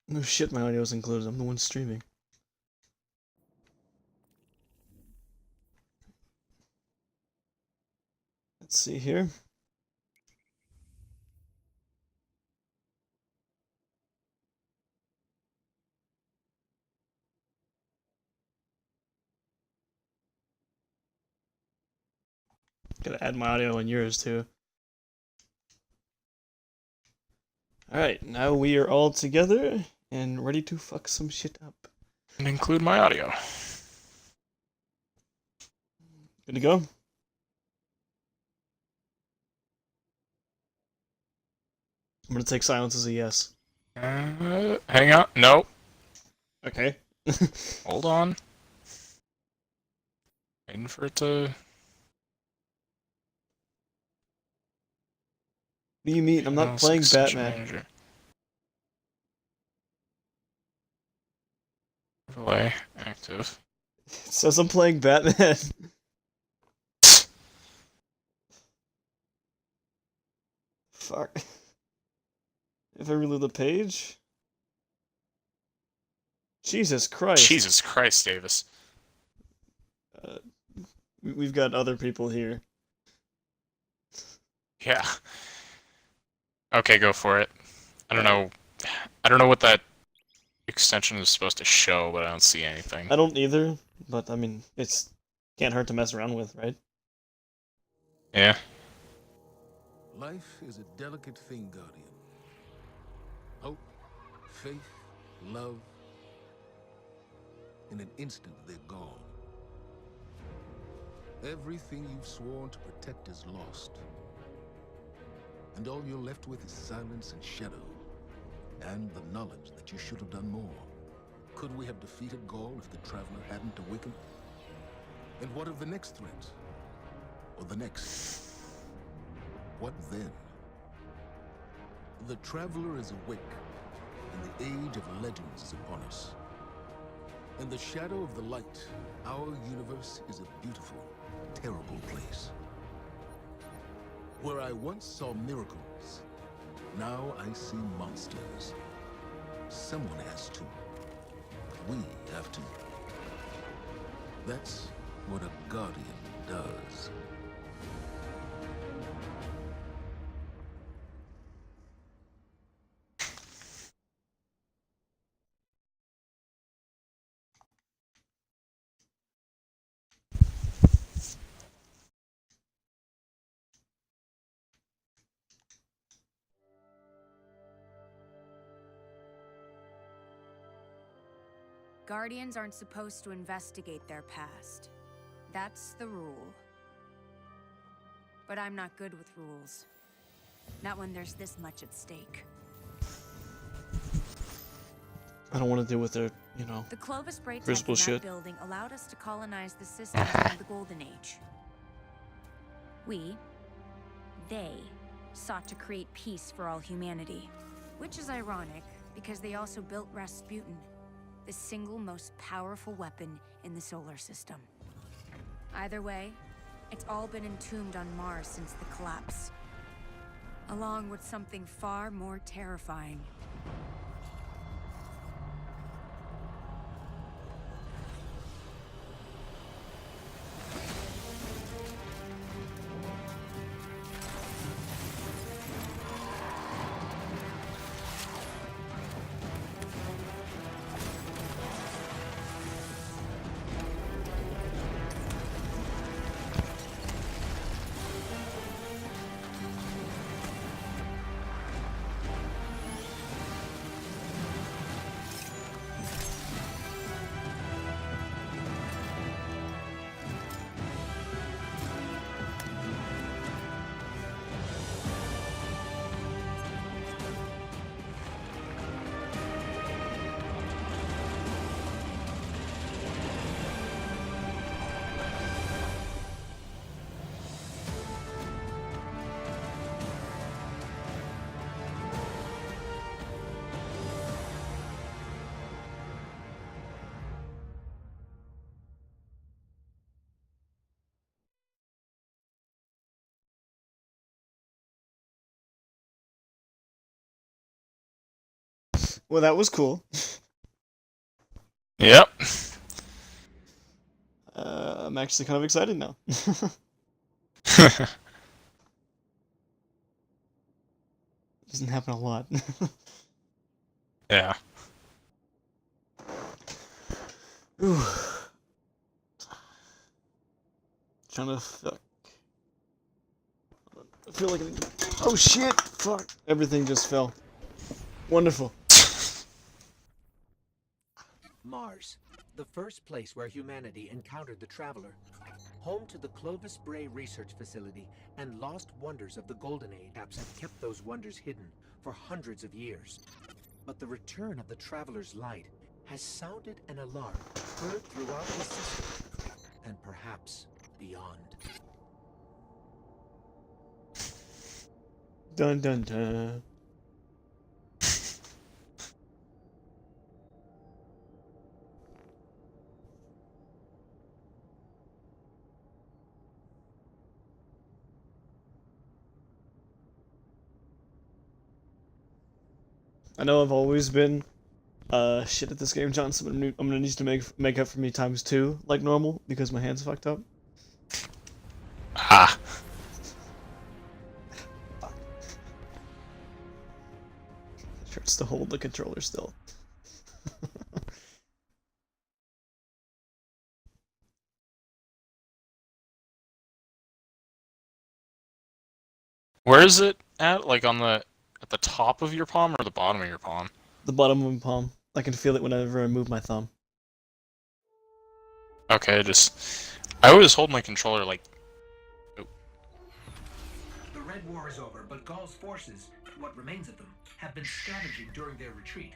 No shit, my audio is included. I'm the one streaming. Let's see here. Gotta add my audio and yours too. Alright, now we are all together and ready to fuck some shit up. And include my audio. Good to go? I'm gonna take silence as a yes. Hang on. No. Okay. Hold on. Waiting for it to... What do you mean? I'm not playing Batman. Manager. Overlay. Active. It says I'm playing Batman. Fuck. If I reload the page? Jesus Christ. Jesus Christ, Davis. We've got other people here. Yeah. Okay, go for it. I don't know what that extension is supposed to show, but I don't see anything. I don't either, but I mean, it's can't hurt to mess around with, right? Yeah. Life is a delicate thing, Guardian. Hope, faith, love. In an instant, they're gone. Everything you've sworn to protect is lost. And all you're left with is silence and shadow. And the knowledge that you should have done more. Could we have defeated Gaul if the Traveler hadn't awakened? And what of the next threat? Or the next? What then? The Traveler is awake, and the age of legends is upon us. In the shadow of the light, our universe is a beautiful, terrible place. Where I once saw miracles, now I see monsters. Someone has to. We have to. That's what a Guardian does. Guardians aren't supposed to investigate their past. That's the rule. But I'm not good with rules. Not when there's this much at stake. I don't want to deal with their, you know, The Clovis Bray tech Crucible in that shit. building allowed us to colonize the systems of the Golden Age. They, sought to create peace for all humanity. Which is ironic, because they also built Rasputin, the single most powerful weapon in the solar system. Either way, it's all been entombed on Mars since the collapse. Along with something far more terrifying. Well, that was cool. Yep. I'm actually kind of excited now. Doesn't happen a lot. Yeah. Ooh. Trying to fuck. I feel like oh shit! Fuck! Everything just fell. Wonderful. Mars, the first place where humanity encountered the Traveler. Home to the Clovis Bray Research Facility and lost wonders of the Golden Age. Apps have kept those wonders hidden for hundreds of years. But the return of the Traveler's light has sounded an alarm heard throughout the system, and perhaps beyond. Dun dun dun. I know I've always been shit at this game, Johnson, but I'm gonna need to make up for me ×2 like normal because my hand's fucked up. Ah. Tries to hold the controller still. Where is it at? Like on the at the top of your palm or the bottom of your palm? The bottom of my palm. I can feel it whenever I move my thumb. Okay, I always hold my controller like. Oh. The Red War is over, but Gaul's forces, what remains of them, have been scavenging during their retreat.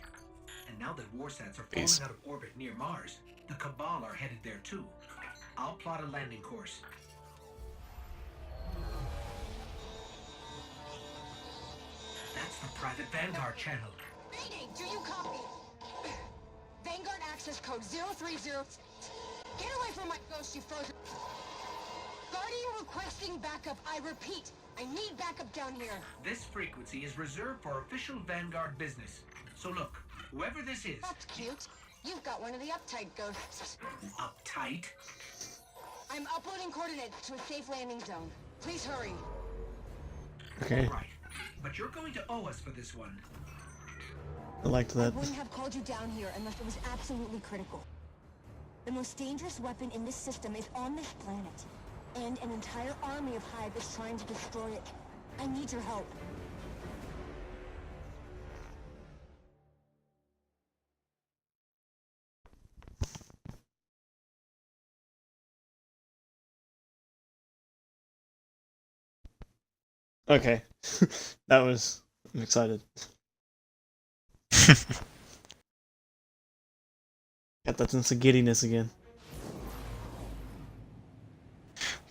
And now that warsats are falling out of orbit near Mars, the Cabal are headed there too. I'll plot a landing course. That's the private Vanguard channel. Mayday, do you copy? Vanguard access code 030. Get away from my ghost, you frozen. Guardian requesting backup. I repeat, I need backup down here. This frequency is reserved for official Vanguard business. So look, whoever this is... That's cute. You've got one of the uptight ghosts. Uptight? I'm uploading coordinates to a safe landing zone. Please hurry. Okay, All right, but you're going to owe us for this one. I liked I that. wouldn't have called you down here unless it was absolutely critical. The most dangerous weapon in this system is on this planet. And an entire army of Hive is trying to destroy it. I need your help. Okay. That was... I'm excited. Got that sense of giddiness again.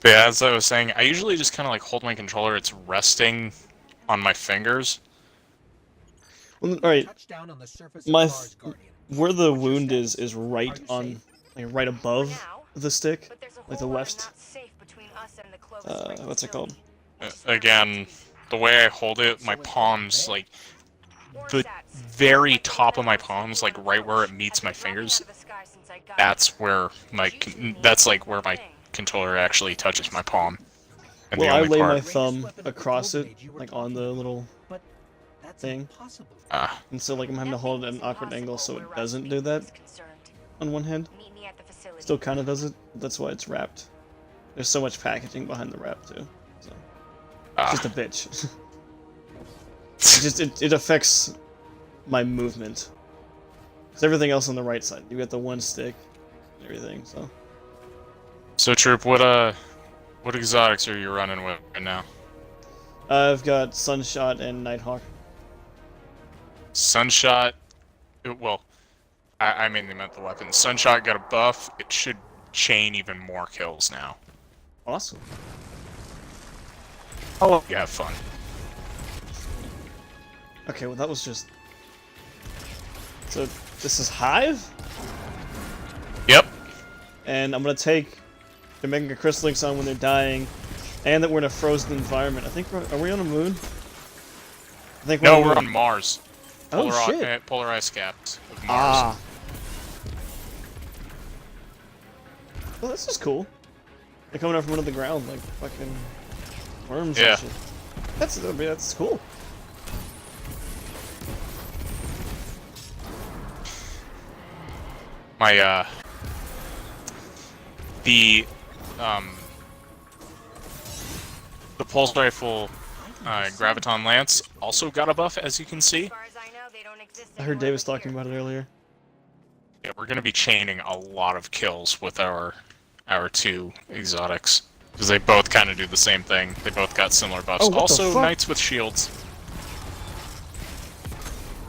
But yeah, as I was saying, I usually just kind of like hold my controller. It's resting on my fingers. Well, alright, Touchdown on the surface my of Mars, Guardian. where the What's your wound status? is right Are you on, safe? like right above the stick, like the left, what's it called? Again, the way I hold it, my palms, like, the very top of my palms, like right where it meets my fingers, that's where that's like where my controller actually touches my palm. And Well, the I only lay my part, thumb across it, like on the little But that's thing. impossible. And so like I'm having to hold it at an awkward angle so it doesn't do that on one hand. Still kind of does it, that's why it's wrapped. There's so much packaging behind the wrap too, so it's just a bitch. it affects my movement. Cause everything else on the right side, you got the one stick and everything, so. So Troop, what exotics are you running with right now? I've got Sunshot and Nighthawk. Sunshot, well, I mainly meant the weapon. Sunshot got a buff. It should chain even more kills now. Awesome. Oh, you have fun. Okay, well that was just... So, this is Hive? Yep. And I'm gonna take... They're making a crystalline sound when they're dying, and that we're in a frozen environment. I think are we on a moon? I think No, on we're a on moon. Mars. Oh shit! Polarized caps of Mars. Ah. Well, this is cool. They're coming up from under the ground like fucking worms Yeah. and shit. That's cool. My the pulse rifle graviton lance also got a buff, as you can see. I heard Davis talking about it earlier. Yeah, we're gonna be chaining a lot of kills with our two exotics because they both kind of do the same thing. They both got similar buffs. Oh, what the Also, fuck? knights with shields.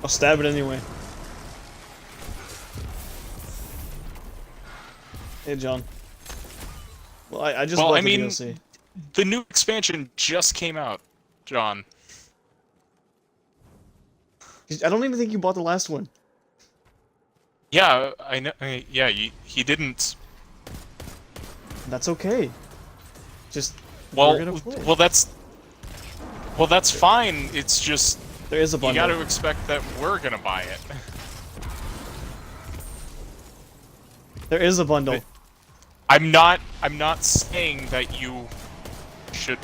I'll stab it anyway. Hey, John. Well, I just Well, bought I the mean, DLC. the new expansion just came out, John. I don't even think you bought the last one. Yeah, I know. Yeah, he didn't. That's okay. Just we're gonna Well, play. well, that's fine. It's just There is a you bundle. got to expect that we're gonna buy it. There is a bundle. I'm not saying that you should.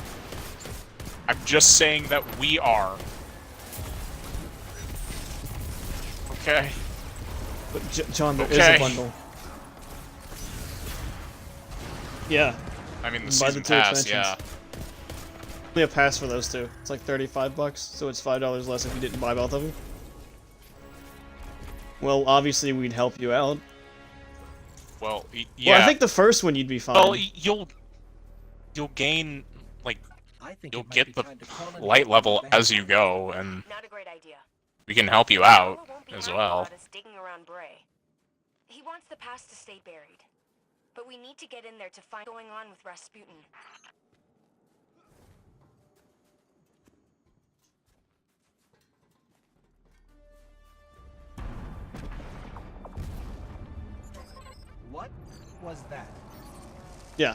I'm just saying that we are. Okay. But John, there is Okay. a bundle. Yeah. I mean, the Buy the season two pass, expansions. yeah. Only a pass for those two. It's like $35, so it's $5 less if you didn't buy both of them. Well, obviously we'd help you out. Well, yeah. Well, I think the first one you'd be fine. Well, you'll gain like I think you'll it might get be the time to call in light help level from the as you go, and Not a great idea. we can help you out Paula won't be as happy well. about us digging around Bray. He wants the past to stay buried. But we need to get in there to find what's going on with Rasputin. What was that? Yeah.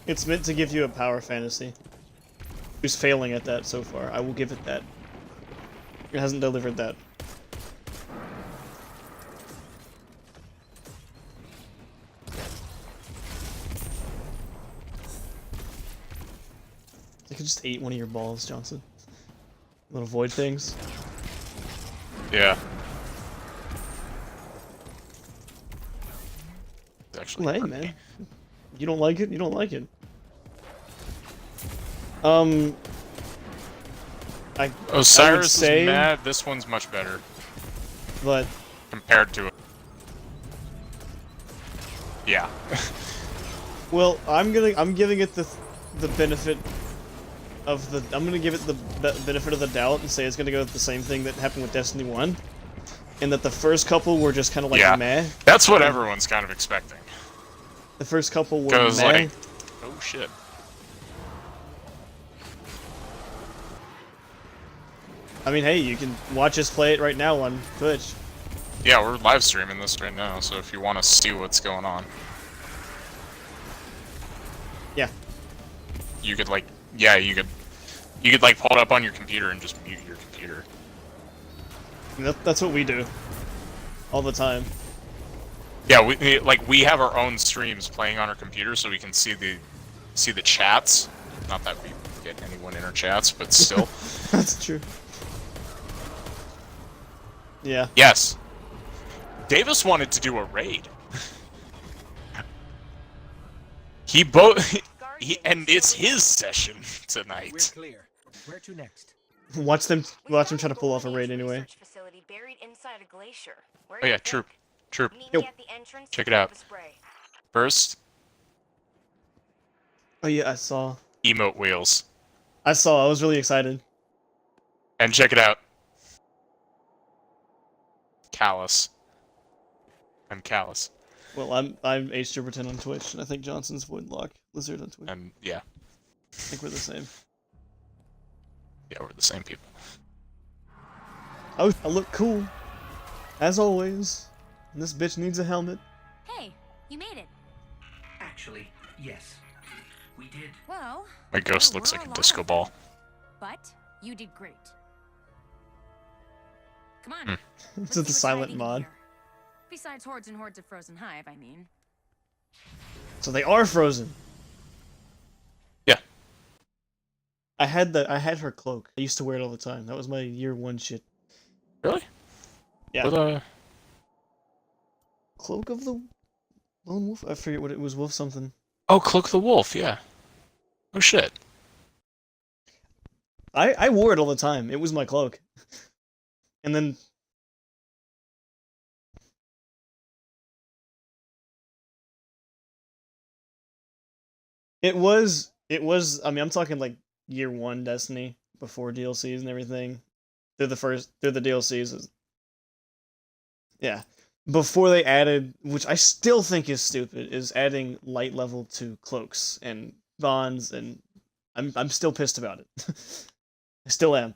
It's meant to give you a power fantasy. Who's failing at that so far? I will give it that. It hasn't delivered that. I could just eat one of your balls, Johnson. Little void things. Yeah. It's actually Well, hey, pretty- man. You don't like it? You don't like it. Osiris say- is mad. This one's much better But compared to it. Yeah. well, I'm giving it the benefit of the I'm gonna give it the benefit of the doubt and say it's gonna go with the same thing that happened with Destiny 1, and that the first couple were just kind of like Yeah. meh. That's what everyone's kind of expecting. The first couple were Goes meh. like, oh shit. I mean, hey, you can watch us play it right now on Twitch. Yeah, we're live streaming this right now, so if you want to see what's going on, Yeah. you could like, yeah, you could like pull it up on your computer and just mute your computer. And that's what we do. All the time. Yeah, we have our own streams playing on our computer, so we can see the chats. Not that we get anyone in our chats, but still. That's true. Yeah. Yes. Davis wanted to do a raid. And it's his session We're tonight. clear. Where to next? Watch them We try to found pull off a Golden raid Age anyway. research facility buried inside a glacier. Where Oh do yeah, you true, think? true. Meet Yo. me at the entrance Check to it out. Clovis Bray. First, Oh yeah, I saw. emote wheels. I saw. I was really excited. And check it out. Callus. I'm Callus. Well, I'm H10 on Twitch, and I think Johnson's Voidlock Lizard on Twitch. And yeah. think we're the same. Yeah, we're the same people. Oh, I look cool. As always. And this bitch needs a helmet. Hey, you made it. Actually, yes. We did. Well, My ghost there looks were like a lot disco of ball. them, but you did great. Come on. Hmm. It's let's a see what silent Tiny can mod. hear. Besides hordes and hordes of frozen hive, I mean. So they are frozen. Yeah. I had her cloak. I used to wear it all the time. That was my year 1 shit. Really? Yeah. What, Cloak of the Lone Wolf? I forget what it was. Wolf something. Oh, Cloak of the Wolf, yeah. Oh shit. I wore it all the time. It was my cloak. And then it was I mean I'm talking like year 1 Destiny before DLCs and everything. Through the DLCs. Yeah. Before they added, which I still think is stupid, is adding light level to cloaks and bonds, and I'm still pissed about it. I still am.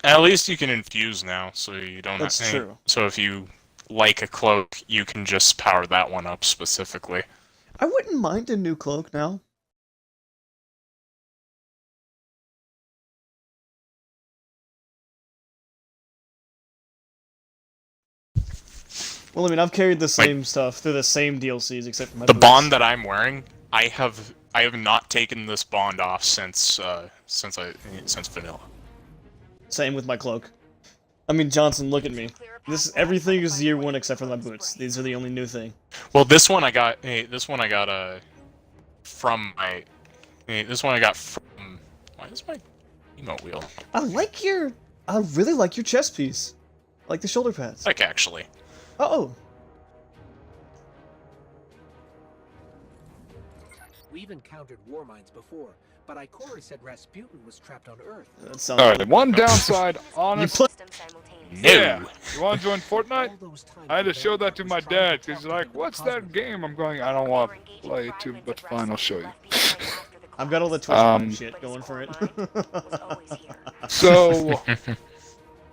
At least you can infuse now, so you don't That's have true. So if you like a cloak, you can just power that one up specifically. I wouldn't mind a new cloak now. Well, I mean, I've carried the same stuff through the same DLCs, except for my The boots. bond that I'm wearing, I have not taken this bond off since vanilla. Same with my cloak. I mean, Johnson, look at me. Everything is year 1 except for my boots. These are the only new thing. Well, this one I got. From my. This one I got from. Why is my emote wheel? I really like your chest piece. I like the shoulder pads. Like actually. Oh. We've encountered Warminds before, but Ikora said Rasputin was trapped on Earth. That sounds Alright, one downside, honest. play- Yeah. You want to join All Fortnite? those times I had to the show that Vanguard to was my trying to dad, talk because he's to like, them in what's Cosmos. that game? I'm going, I don't want to play it too, but fine, I'll show you. I've got all the Twitch shit going for it. So,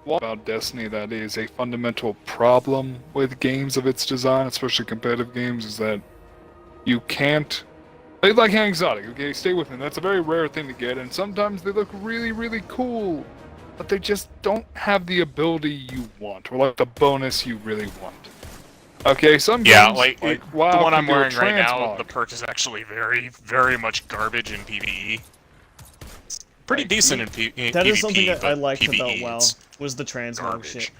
what about Destiny that is a fundamental problem with games of its design, especially competitive games, is that you can't... Like exotic, okay? Stay with me. That's a very rare thing to get, and sometimes they look really, really cool, but they just don't have the ability you want, or like the bonus you really want. Okay, some Yeah, games, like WoW the one can I'm do a wearing right now, transmog. the perk is actually very, very much garbage in PvE. Pretty decent in PvP. That is something that I but liked PvE, about WoW, it's was the transmog garbage. shit.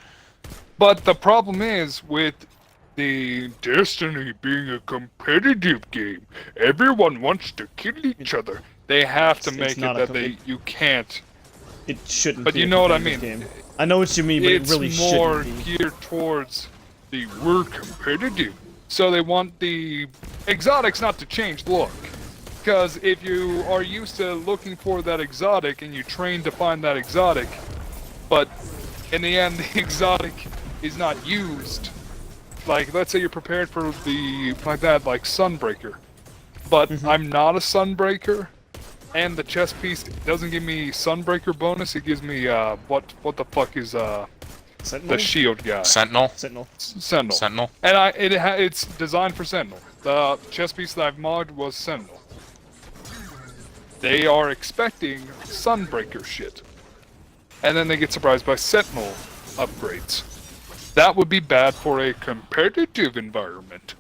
But the problem is, with the Destiny being a competitive game, everyone wants to kill each other. They have to It's make it not a that you can't. It shouldn't But be you a know what I competitive mean. game. I know what you mean, but It's it really more shouldn't be. geared towards the we're competitive. So they want the exotics not to change look. Because if you are used to looking for that exotic and you train to find that exotic, but in the end the exotic is not used, like let's say you're prepared for the like Sunbreaker, but I'm not a Sunbreaker, and the chest piece doesn't give me Sunbreaker bonus. It gives me what the fuck is Sentinel? the shield guy. Sentinel. Sentinel. Sentinel. And it's designed for Sentinel. The chest piece that I've modded was Sentinel. They are expecting Sunbreaker shit. And then they get surprised by Sentinel upgrades. That would be bad for a competitive environment.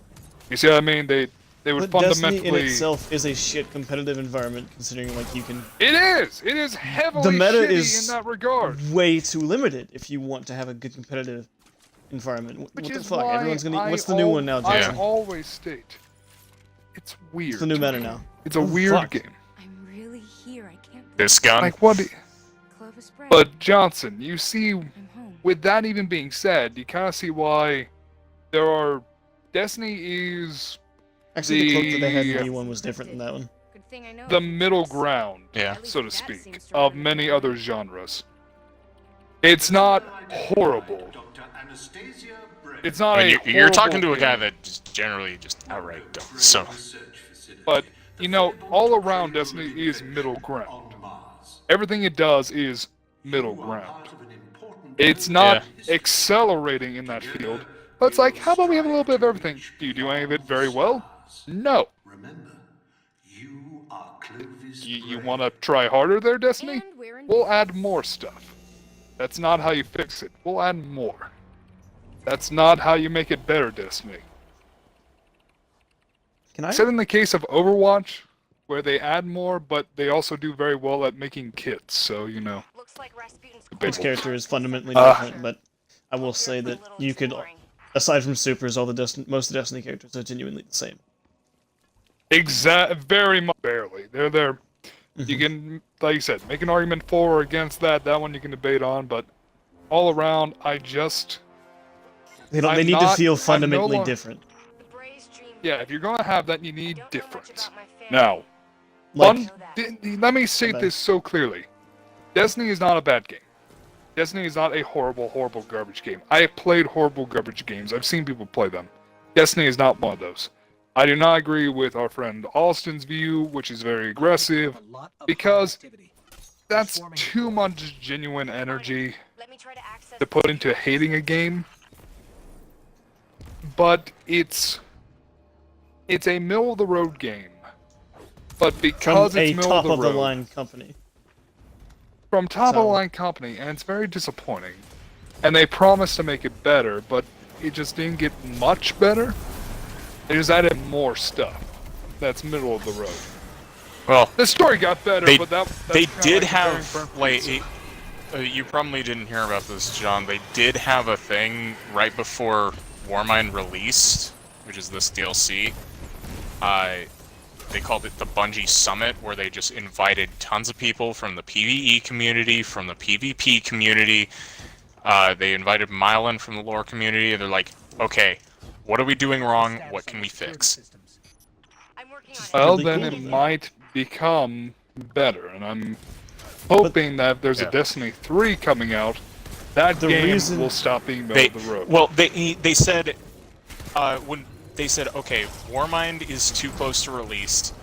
You see what I mean? They would But fundamentally... Destiny in itself is a shit competitive environment, considering like you can It is! It is heavily The meta shitty is in that regard. way too limited if you want to have a good competitive environment. What Which the is fuck? why Everyone's gonna. I What's the new one now, I Jason? always state, it's weird. It's the new meta now. It's a Oh, weird fuck. game. I'm really here. I can't believe This gun. Like what? Clovis Bray. But Johnson, you see, I'm home. with that even being said, you kind of see why there are. Destiny is Actually, the cloak that they had in the- the new one was different than that one. Good thing I know. the middle ground, Yeah. so to speak, of many other genres. It's not horrible. It's not I mean, a you're talking to horrible a guy game, that just generally just outright don't. So but you know, all around Destiny is middle ground. Everything it does is middle ground. It's not accelerating in that field, but it's like, how about we have a little bit of everything? Do you do any of it very well? No. You want to try harder there, Destiny? We'll add more stuff. That's not how you fix it. We'll add more. That's not how you make it better, Destiny. Can I? Except in the case of Overwatch, where they add more, but they also do very well at making kits, so, you know. Each character is fundamentally different, but I will say that you could, aside from supers, most of the Destiny characters are genuinely the same. Very much. Barely. They're You can, like you said, make an argument for or against that. That one you can debate on, but all around, I just... They need to feel fundamentally different. Yeah, if you're gonna have that, you need difference. Now, Like, let me say this so clearly. Destiny is not a bad game. Destiny is not a horrible, horrible garbage game. I have played horrible garbage games. I've seen people play them. Destiny is not one of those. I do not agree with our friend Alston's view, which is very aggressive, because that's too much genuine energy to put into hating a game. But it's a middle-of-the-road game. But because from it's a middle-of-the-road... top-of-the-line company. From top-of-the-line company, and it's very disappointing. And they promised to make it better, but it just didn't get much better. They just added more stuff. That's middle of the road. Well, the story got better, but they did have like you probably didn't hear about this, John. They did have a thing right before Warmind released, which is this DLC. They called it the Bungie Summit, where they just invited tons of people from the PvE community, from the PvP community. They invited Mylan from the lore community, and they're like, okay, what are we doing wrong? What can we fix? Well, then it might become better, and I'm hoping that if there's a Destiny 3 coming out, that game will stop being middle of the road. Well, they said when they said, okay, Warmind is too close to release,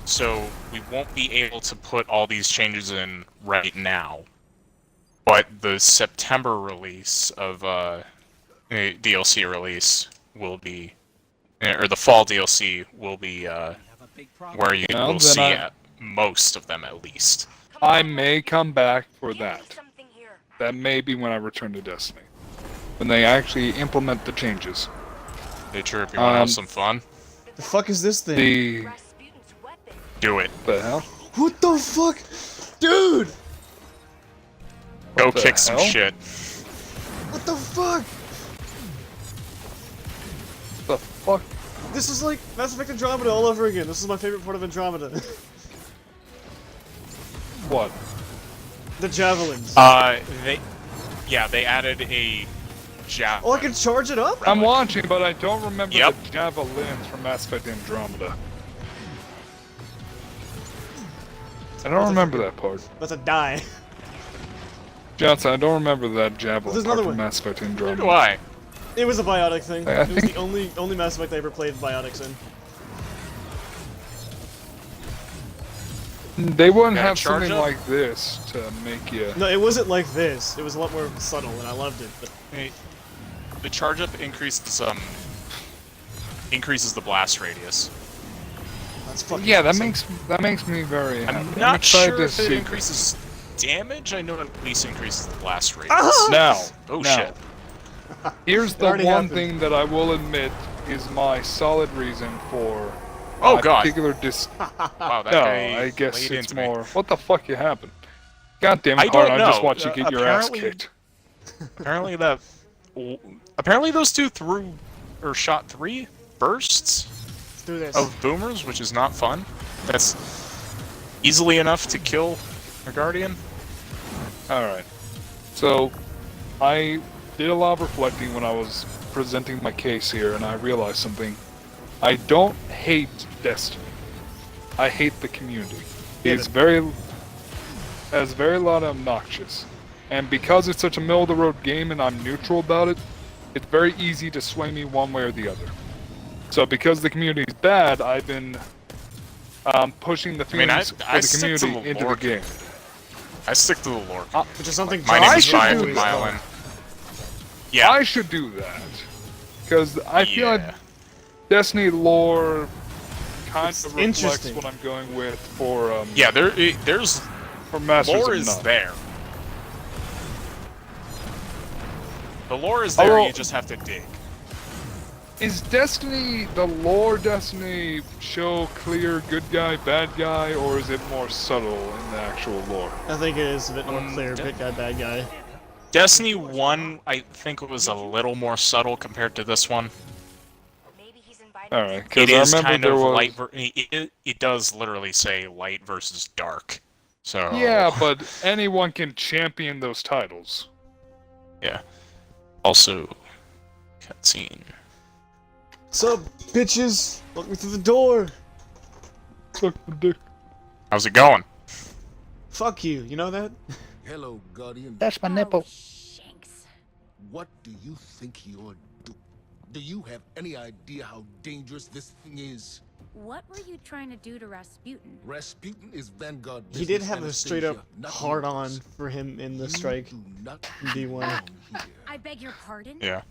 so we won't be able to put all these changes in right now. But the September release of DLC release will be, or the fall DLC will be where you will see most of them at least. I may come back for that. That may be when I return to Destiny. When they actually implement the changes. Hey Trip, you wanna have some fun? The fuck is this thing? Do it. The hell? What the fuck? Dude! Go kick some shit. What the fuck? The fuck? This is like Mass Effect Andromeda all over again. This is my favorite part of Andromeda. What? The javelins. They added a javelin. Oh, I can charge it up? I'm watching, but I don't remember the javelins from Mass Effect Andromeda. I don't remember that part. That's a die. Johnson, I don't remember that javelin part from one. Mass Effect Andromeda. Do I? It was a biotic thing. I It was think- the only Mass Effect I ever played biotics in. They wouldn't have charge something up? like this to make you... No, it wasn't like this. It was a lot more subtle, and I loved it. But Hey, the charge up increases the blast radius. that's fucking Yeah, that awesome. makes me very happy. I'm not excited sure to if it see. increases damage. I know it at least increases the blast radius. Now, Oh now, shit. here's the already one happened. thing that I will admit is my solid reason for Oh my god. particular Wow, that No, guy I guess laid it's into me. more. What the fuck you happened? God damn I it, don't Hart, I just know. watched you get your ass Apparently- kicked. Apparently those two shot 3 bursts Let's do this. of boomers, which is not fun. That's easily enough to kill a guardian. Alright. So, I did a lot of reflecting when I was presenting my case here, and I realized something. I don't hate Destiny. I hate the community. It's very lot obnoxious. And because it's such a middle-of-the-road game and I'm neutral about it, it's very easy to sway me one way or the other. So because the community is bad, I've been pushing the I mean, feelings I for the stick to community the into the lore. game. I stick to the lore. Which is something My name I is should Five do and that. Mylan. Yeah. I should do that. Because I feel like Yeah. Destiny lore kind It's of reflects interesting. what I'm going with for Yeah, there's for Masters lore of is None. there. The lore is there. Although- You just have to dig. Is Destiny, the lore Destiny, show clear good guy, bad guy, or is it more subtle in the actual lore? I think it is a bit more clear, de- bit guy, bad guy. Destiny 1, I think it was a little more subtle compared to this one. Maybe he's invited Alright, us. because It I is remember kind there of was... light. It does literally say light versus dark. So Yeah, but anyone can champion those titles. yeah. Also, cutscene. Sup, bitches? Let me through the door. Suck the dick. How's it going? Fuck you, you know that? Hello, Guardian. That's my nipple. Oh, shanks. What do you think you're doing? Do you have any idea how dangerous this thing is? What were you trying to do to Rasputin? Rasputin is Vanguard He did business, have a straight up Anastasia, not hard on yours. for him in the You strike. do not D1. belong here. I beg your pardon? Yeah.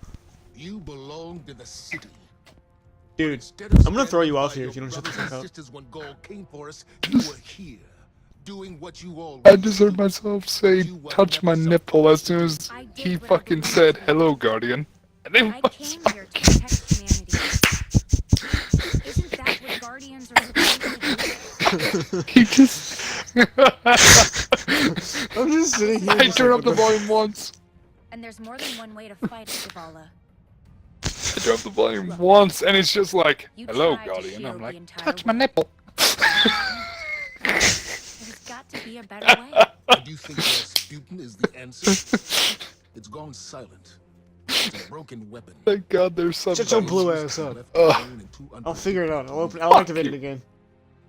You belong to the city. Dude, Instead of I'm gonna throw you standing off by here your if you don't shut the brothers fuck and up. sisters when Gaul came for us, you were here, doing what you always I just heard do. myself say, You were touch my never nipple as soon as I did he what I fucking believed said, in. hello, Guardian. And it I was came here to protect humanity. Isn't that what Guardians are supposed to do? he just... I'm just sitting here. I just turned like, up the what volume once. And there's more than one way to fight it, Zavala. I turned up the volume once, and it's just like, You hello, tried to Guardian. shield I'm the like, entire touch my world. nipple. There's got to be a better way. Do you think Rasputin is the answer? It's gone silent. It's a broken weapon. Thank God there's Shut your something. blue ass up. Left Ugh. alone and too I'll figure it out. I'll Fuck activate it you. again.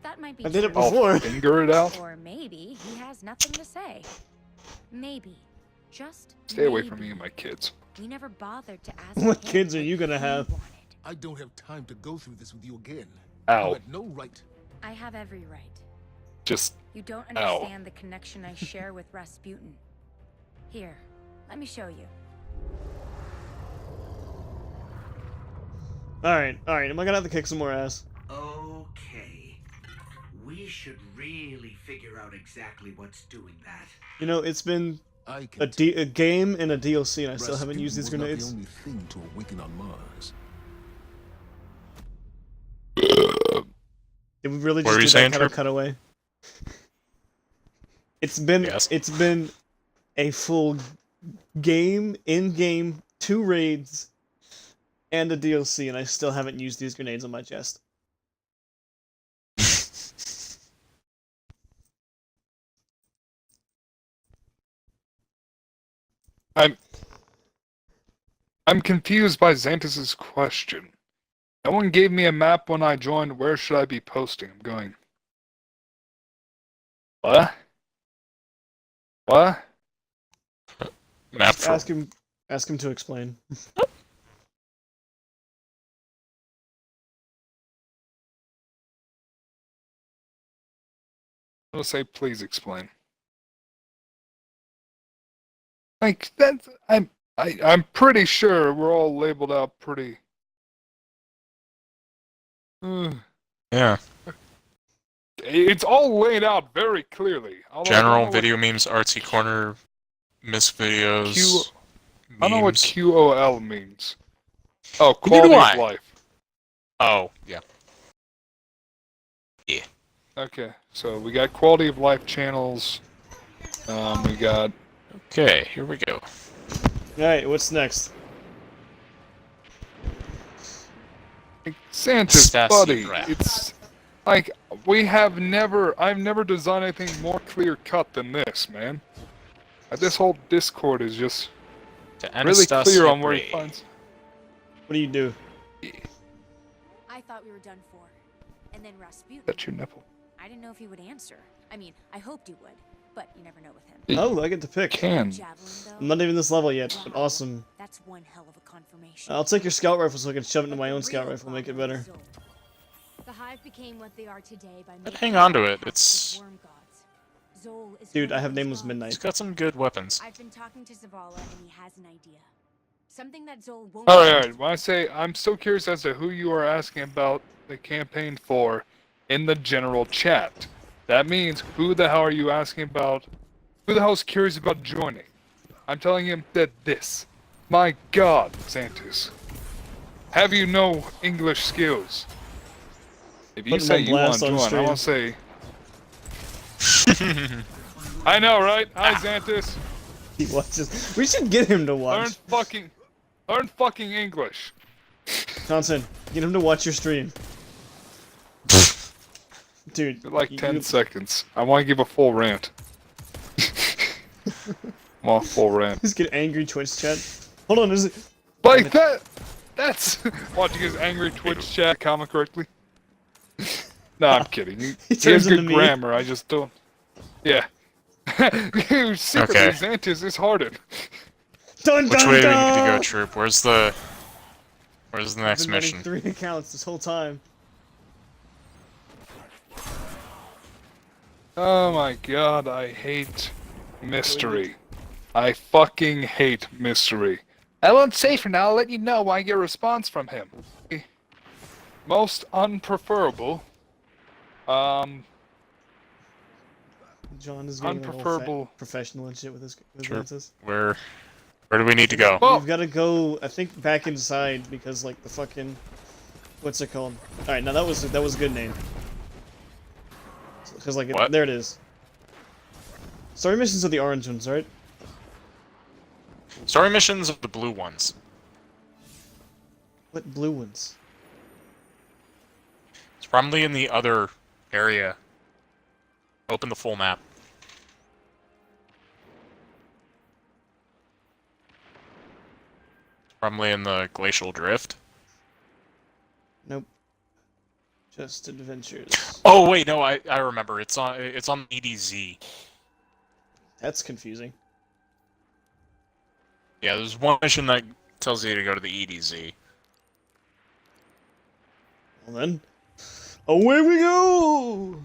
That might be I did it true. before. I'll finger it out. Or maybe he has nothing to say. Maybe. Just Stay away from maybe. me and my kids. We never bothered to ask What him kids are what you gonna he have? wanted. I don't have time to go through this with you again. Ow. You had no right. I have every right. Just, You don't Ow. understand the connection I share with Rasputin. Here, let me show you. Alright, am I gonna have to kick some more ass? Okay. We should really figure out exactly what's doing that. You know, it's been I a, can a game and a DLC, and I still haven't Rasputin used these was not grenades. the only thing to awaken on Mars. Did we really What were you just do that saying, kind of Trip? cutaway? Yes. It's been a full game, in-game, 2 raids, and a DLC, and I still haven't used these grenades on my chest. I'm confused by Xanthus's question. No one gave me a map when I joined. Where should I be posting? I'm going. What? What? Map for Ask him to explain. I'm gonna say, please explain. Like that's I'm pretty sure we're all labeled out pretty. yeah. It's all laid out very clearly. Although I don't General know video memes, artsy corner, miss videos. I don't know what memes. QOL means. Oh, Neither do quality I. of life. Oh, yeah. Okay, so we got quality of life channels. We got Okay, here we go. Alright, what's next? Santa's Stassi buddy. rap. It's like I've never designed anything more clear cut than this, man. This whole Discord is just To really Anastasia clear on where he Bray. finds. What do you do? I thought we were done for. And then Rasputin. That's your nipple. I didn't know if he would answer. I mean, I hoped he would, but you never know with him. Oh, I get to pick. Can. Javelin, though, I'm not even this level yet, but awesome. that's one hell of a confirmation. I'll take your scout rifle so I can shove it into my own The scout real rifle, make it problem better. is Zol. The Hive became what they are today by But making hang on to it. compacts It's with worm gods. Zol is Dude, one I of have those name was gods. Midnight. it's got some good weapons. I've been talking to Zavala and he has an idea. Something that Zol won't Alright, when I say I'm so curious as to who you are asking about the campaign for in the general chat. That means who the hell are you asking about? Who the hell is curious about joining? I'm telling him that this. My god, Santos. Have you no English skills? If you Put him say on you want blast to on join, I want to say... I know, right? Hi, Xantus. He watches. We should get him to watch. Learn fucking English. Johnson, get him to watch your stream. Dude, Like 10 seconds. I want to give a full rant. I want a full rant. Just get angry Twitch chat. Hold on, is it? Like that. That's watching his angry Twitch chat comment correctly. No, I'm kidding. He has turns into good me. grammar. I just don't. Yeah. Secretly, Okay. Xantus is hardened. Dun, Which dun, way do we dun! need to go, Troop? Where's the next I've been running mission? 3 accounts this whole time. Oh my god, I hate mystery. I fucking hate mystery. I won't say for now, I'll let you know when I get a response from him. Most unpreferable. John is getting like all Unpreferable. professional and shit with his Sure. answers. Where do we need to go? Well- We've got to go, I think, back inside because like the fucking, what's it called? All right, now that was a good name. Because like What? there it is. Story missions are the orange ones, right? Story missions are the blue ones. What blue ones? It's probably in the other area. Open the full map. It's probably in the glacial drift. Nope. Just adventures. Oh wait, no, I remember. It's on EDZ. That's confusing. Yeah, there's one mission that tells you to go to the EDZ. Well then, away we go!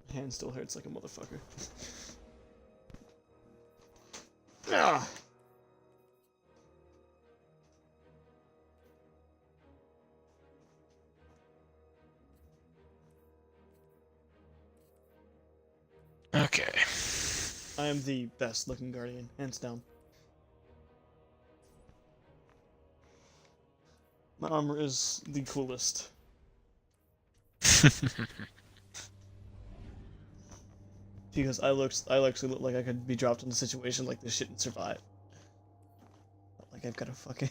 My hand still hurts like a motherfucker. Ah. Okay. I am the best looking guardian, hands down. My armor is the coolest. Because I actually look like I could be dropped in a situation like this shit and survive. Not like I've got a fucking...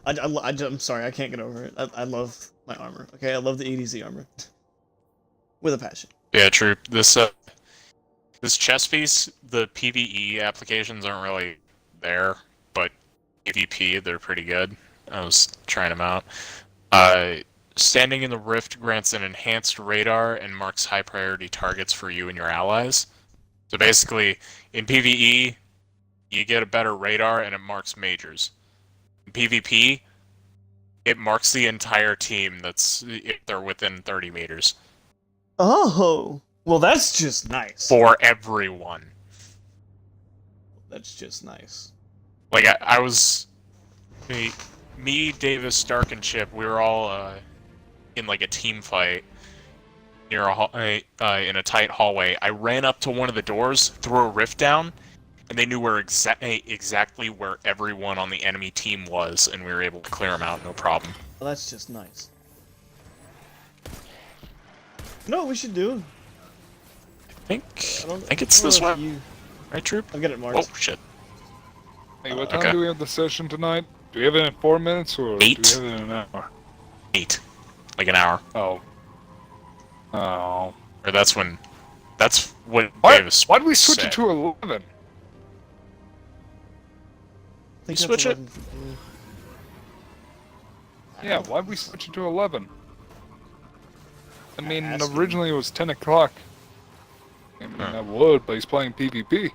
I'm sorry, I can't get over it. I love my armor. Okay, I love the EDZ armor. With a passion. Yeah, true. This chest piece, the PvE applications aren't really there, but PvP, they're pretty good. I was trying them out. Standing in the rift grants an enhanced radar and marks high priority targets for you and your allies. So basically, in PvE, you get a better radar and it marks majors. In PvP, it marks the entire team that's if they're within 30 meters. Oh, well that's just nice. For everyone. That's just nice. Like, I was... Me, Davis, Stark, and Chip, we were all in like a team fight near in a tight hallway. I ran up to one of the doors, threw a rift down, and they knew where exactly where everyone on the enemy team was, and we were able to clear them out, no problem. Well, that's just nice. You know what we should do? I think it's this way. Right, Troop? I've got it marked. Oh, shit. Hey, what time Okay. do we have the session tonight? Do we have it in 4 minutes or 8. do we have it in an hour? 8. Like an hour. Oh. Oh. Or that's when Why, Davis why'd we switch said. it to 11? I think switch that's it? 11 for blue. Yeah, why'd we switch it to 11? I mean, Asking. originally it was 10 o'clock. I mean, I would, but he's playing PvP.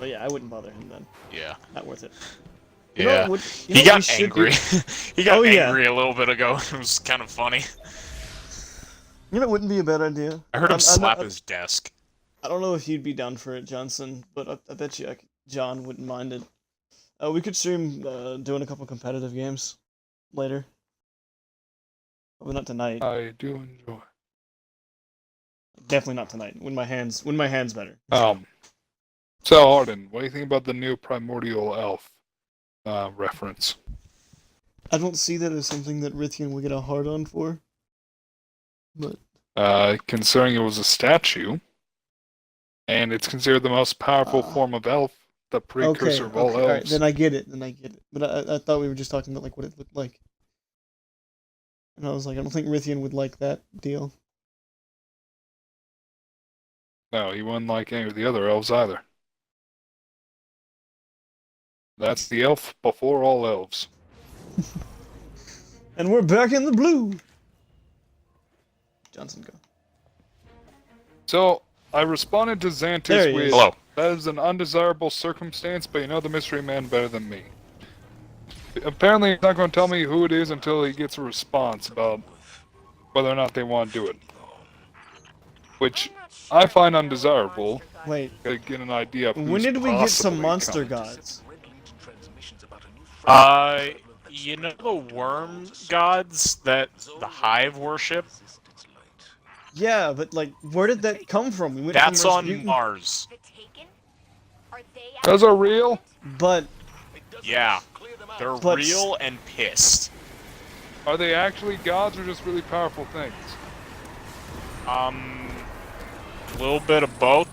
Oh yeah, I wouldn't bother him then. Yeah. Not worth it. Yeah. He He got angry. He got Oh, yeah. angry a little bit ago. It was kind of funny. You know, it wouldn't be a bad idea. I heard him slap I his desk. don't know if you'd be down for it, Johnson, but I bet you John wouldn't mind it. We could stream doing a couple competitive games later. Probably not tonight. I do enjoy. Definitely not tonight. When my hand's better. So Arden, what do you think about the new Primordial Elf reference? I don't see that as something that Rithian would get a hard on for. But Considering it was a statue, and it's considered the most powerful form of elf, the precursor of all elves. Alright, then I get it. But I thought we were just talking about like what it looked like. And I was like, I don't think Rithian would like that deal. No, he wouldn't like any of the other elves either. That's the elf before all elves. And we're back in the blue. Johnson, go. So, I responded to There Xantus he with, is. Hello. that is an undesirable circumstance, but you know the mystery man better than me. Apparently, he's not going to tell me who it is until he gets a response about whether or not they want to do it. Which I find undesirable. Wait, To get an idea of when who's did we get some possibly monster coming. gods? You know the worm gods that the Hive worship? Yeah, but like, where did that come from? We went That's from on Rasputin, Mars. The Taken? Are they Those are real? But Yeah. They're But- real and pissed. Are they actually gods or just really powerful things? A little bit of both.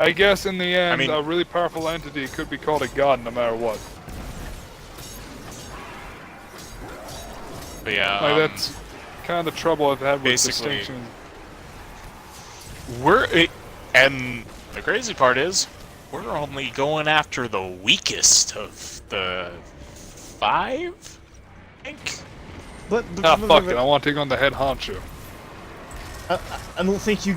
I guess in the end, I mean- a really powerful entity could be called a god no matter what. But yeah, Like, that's kind of the trouble I've had with basically- distinction. and the crazy part is, we're only going after the weakest of the 5, I think. but Ah, fuck it, I want to take on the head honcho. I don't think you.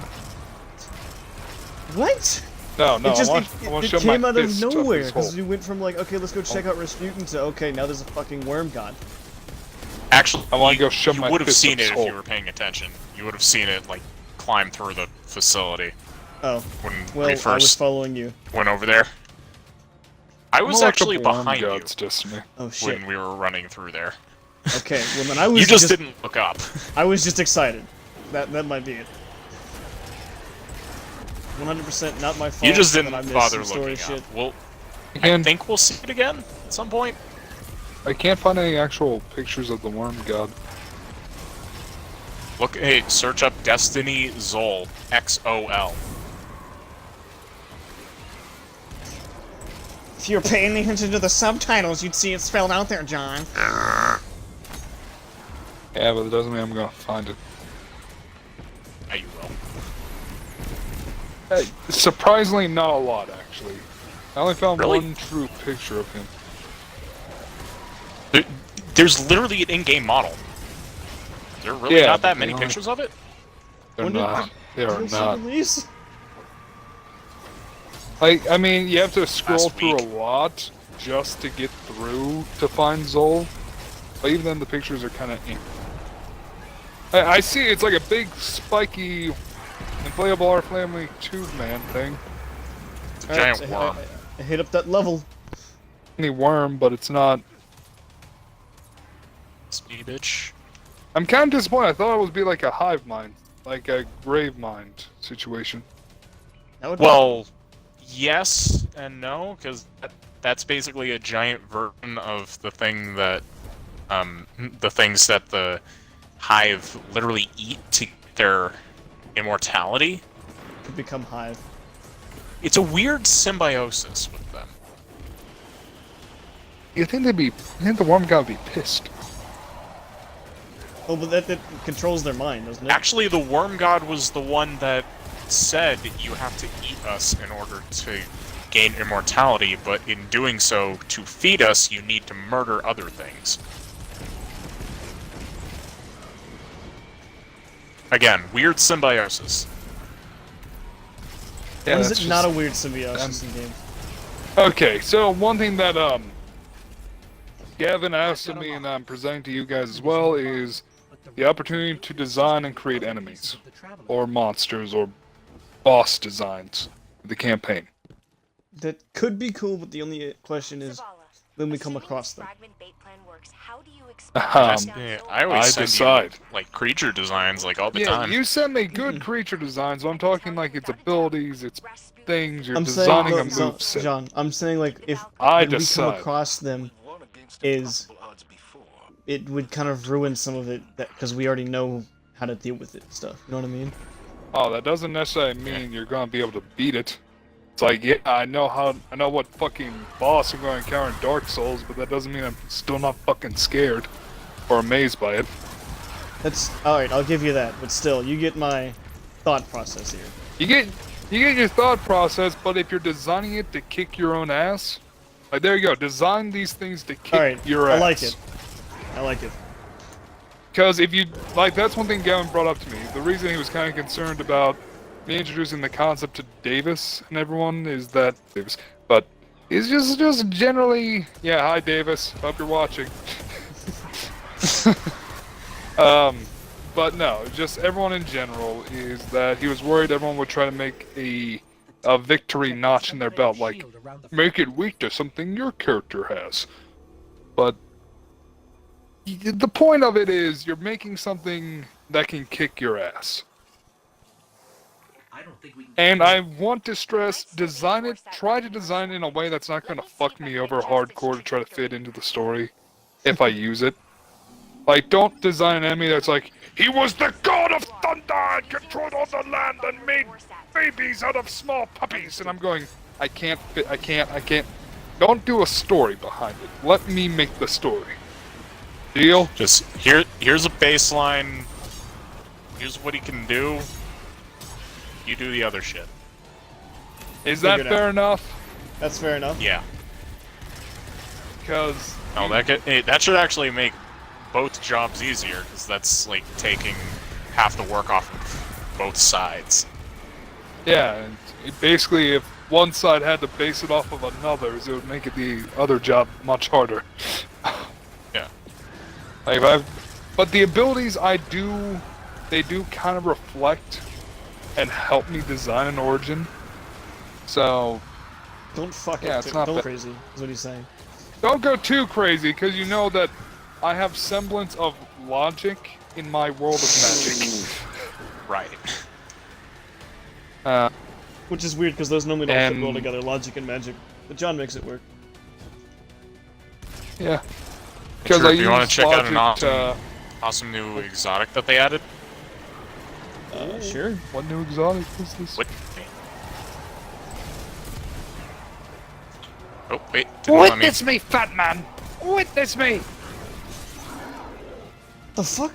What? No, no, It just I want it to shove came my out of fist up nowhere his hole. because you went from like, okay, let's go check out Rasputin to okay, now there's a fucking worm god. Actually, I wanna go shove you my would have fist seen up it his if hole. you were paying attention. You would have seen it, like, climb through the facility Oh, when well, we I was first following you. went over there. I was More like actually the worm behind you gods, Destiny. Oh shit. when we were running through there. Okay, well then I was You just didn't look up. I was just excited. That might be it. 100% not my fault. You just that didn't I missed bother some story looking shit. up. Well, I Again, think we'll see it again at some point. I can't find any actual pictures of the worm god. Look, hey, search up Destiny Zol, XOL. If you're paying attention to the subtitles, you'd see it spelled out there, John. Yeah, but it doesn't mean I'm gonna find it. Yeah, you will. Hey, surprisingly, not a lot, actually. I only found Really? one true picture of him. There's literally an in-game model. There are really Yeah, not but that they many only- pictures of it? They're When did not. They are Did it not. release? Like, I mean, you have to scroll Last through week. a lot just to get through to find Zol. But even then, the pictures are kind of. I see it's like a big, spiky, inflatable R family tube man thing. It's a giant Alright, worm. I hit up that level. Any worm, but it's not. Speedy bitch. I'm kind of disappointed. I thought it would be like a hive mind, like a grave mind situation. That would Well, yes and no, because that's basically a giant version of the thing that, the things that the Hive literally eat to get their immortality. could become Hive. It's a weird symbiosis with them. You think they'd be? You think the worm god would be pissed? Oh, but that controls their mind, doesn't it? Actually, the worm god was the one that said you have to eat us in order to gain immortality, but in doing so, to feed us, you need to murder other things. again, weird symbiosis. Yeah, Why is that's it not a just- weird symbiosis in game? Okay, so one thing that Gavin asked of me and I'm presenting to you guys as well is the opportunity to design and create enemies, or monsters, or boss designs for the campaign. That could be cool, but the only question is Zavala, when we come assuming across the them. fragment bait plan works, how do you Um, expect Yeah, I always I send decide. you like creature designs like all the Yeah, time. you send me good creature designs, but I'm talking like its abilities, its things, you're I'm saying, designing a look, moveset. John, I'm saying like if I when we come decide. across them, is it would kind of ruin some of it because we already know how to deal with it and stuff. You know what I mean? Oh, that doesn't necessarily mean you're gonna be able to beat it. It's like, yeah, I know what fucking boss I'm gonna encounter in Dark Souls, but that doesn't mean I'm still not fucking scared or amazed by it. That's all right. I'll give you that, but still, you get my thought process here. You get your thought process, but if you're designing it to kick your own ass, like there you go, design these things to kick All right, your ass. I like it. I like it. Because if you, like, that's one thing Gavin brought up to me. The reason he was kind of concerned about me introducing the concept to Davis and everyone is that Davis, but he's just generally, yeah, hi Davis, hope you're watching. But no, just everyone in general is that he was worried everyone would try to make a victory notch in their belt, like, make it weak to something your character has. But the point of it is you're making something that can kick your ass. I don't think we can And I want to stress, try to design it in a way that's not going to fuck me over hardcore to try to fit into the story, if I use it. Like, don't design an enemy that's like, he was the god of thunder and controlled all the land and made babies out of small puppies. And I'm going, I can't. Don't do a story behind it. Let me make the story. Deal? Just here's a baseline. Here's what he can do. You do the other shit. Is that Figured out. fair enough? That's fair enough. Yeah. Because No, that should actually make both jobs easier, because that's like taking half the work off of both sides. yeah, and basically, if one side had to base it off of another's, it would make it the other job much harder. Yeah. Like but the abilities they do kind of reflect and help me design an origin. So Don't fuck Yeah, it. it's Too. not Don't bad. crazy. Is what he's saying. don't go too crazy, because you know that I have semblance of logic in my world of magic. Right. Which is weird because those normally don't fit well And- together, logic and magic. But John makes it work. Yeah. Because Sure, I if you want use to check out an logic awesome new exotic that they added. Sure. what new exotic is this? What? Oh wait, didn't let me. Witness me, fat man! Witness me! The fuck?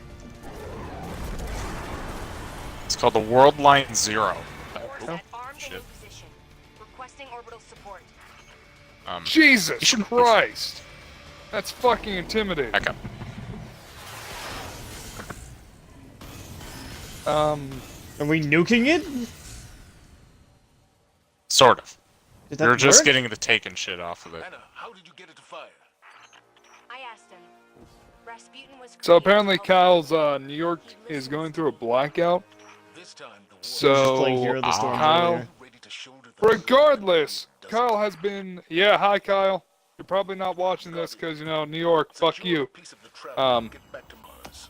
It's called the World Line Zero. Warset armed shit. in position. Requesting orbital support. You Jesus should- Christ! That's fucking intimidating. Back up. Are we nuking it? Sort of. Did You're that just work? getting the taken shit off of it. Anna, how did you get it to fire? I asked him. Rasputin was So created apparently to help Kyle's us. New York is going through a blackout. This time the war He was just playing Hero So of the Storm Kyle, earlier. ready to shoulder the regardless, Kyle has been. Yeah, hi Kyle. You're probably not watching this because you know New York. Fuck you. piece of the travel and get back to Mars.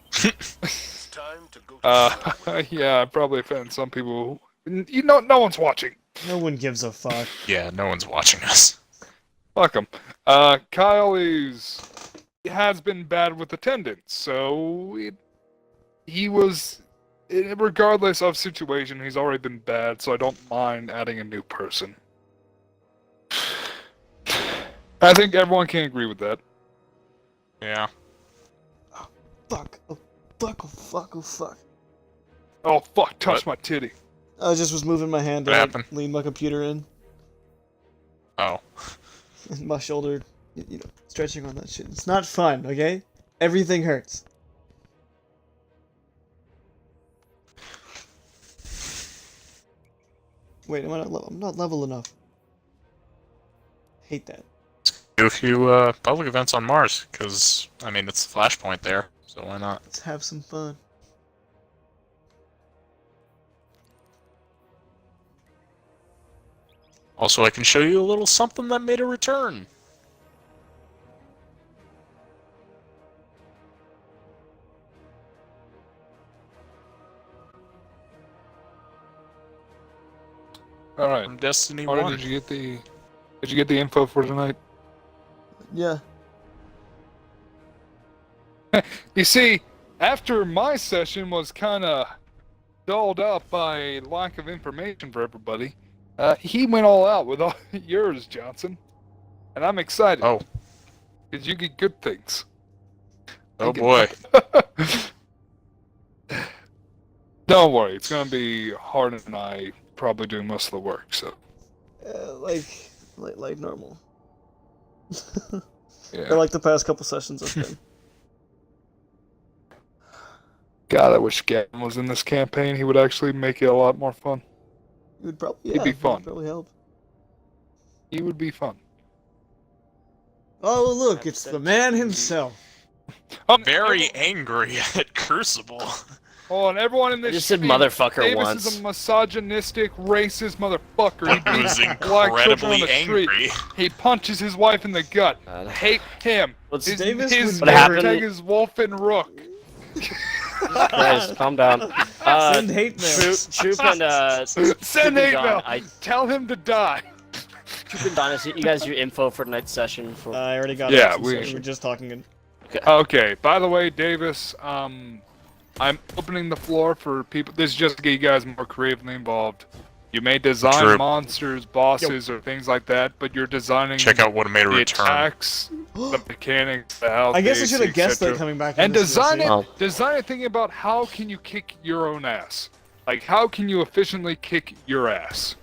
It's time to go to Yeah, I probably offend some people. You know, no one's watching. No one gives a fuck. Yeah, no one's watching us. Fuck him. Kyle has been bad with attendance, so he was, regardless of situation, he's already been bad, so I don't mind adding a new person. I think everyone can agree with that. Yeah. Fuck. Oh, fuck. Oh, fuck. Oh, fuck. Oh fuck, touch What? my titty. I just was moving my hand to What like, happened? lean my computer in. Oh. And my shoulder, you know, stretching on that shit. It's not fun, okay? Everything hurts. Wait, am I not level? I'm not level enough. Hate that. Do a few public events on Mars, because I mean it's the flashpoint there, so why not? Let's have some fun. Also, I can show you a little something that made a return. All right. From Destiny Marty, 1. did you get the info for tonight? Yeah. You see, after my session was kind of dulled up by lack of information for everybody, he went all out with all yours, Johnson. And I'm excited. Oh. Because you get good things. Oh boy. Don't worry, it's going to be Hardin and I probably doing most of the work, so. Like normal. Yeah. Or like the past couple sessions I've been. God, I wish Gavin was in this campaign. He would actually make it a lot more fun. It would probably, He'd be fun. It'd probably help. He would be fun. Oh look, it's the man himself. Oh, Very angry at Crucible. Oh, and everyone in this I just said stream, motherfucker Davis once. is a misogynistic, racist motherfucker. He was black children on incredibly the street. angry. He punches his wife in the gut. I hate him. What's His, Davis his would What name happened? tag is Wolf and Rook. Guys, calm down. Send hate mail. Troop and Send Troop and hate Don, mail. Tell him to die. Troop and Don, you guys your info for tonight's session for. I already got Yeah, it. we were just talking. Okay, by the way, Davis, I'm opening the floor for people. This is just to get you guys more creatively involved. You may design True. monsters, bosses, or things like that, but you're designing Check out what made a the return. attacks, the mechanics, the health. I guess I base, should have guessed that etc. coming back. in And this design DLC. it, design it thinking about how can you kick your own ass. Like, how can you efficiently kick your ass?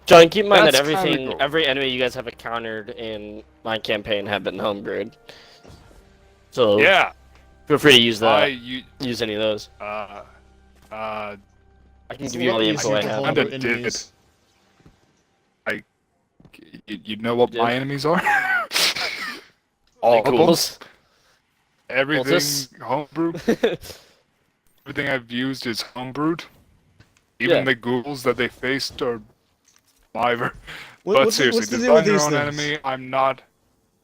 John, keep in mind that That's kinda everything, cool. every enemy you guys have encountered in my campaign have been homebrewed. So Yeah. feel free to use that. you, Use any of those. uh, I can It's give a you all lot the easier info I to have. hold Kinda your did. enemies. you know what Yeah. my enemies are? All of them. Ghouls. Everything Cultists. homebrewed. Everything I've used is homebrewed. Even Yeah. the ghouls that they faced are my What- But what's the- seriously, what's the deal design with your these own things? enemy. I'm not.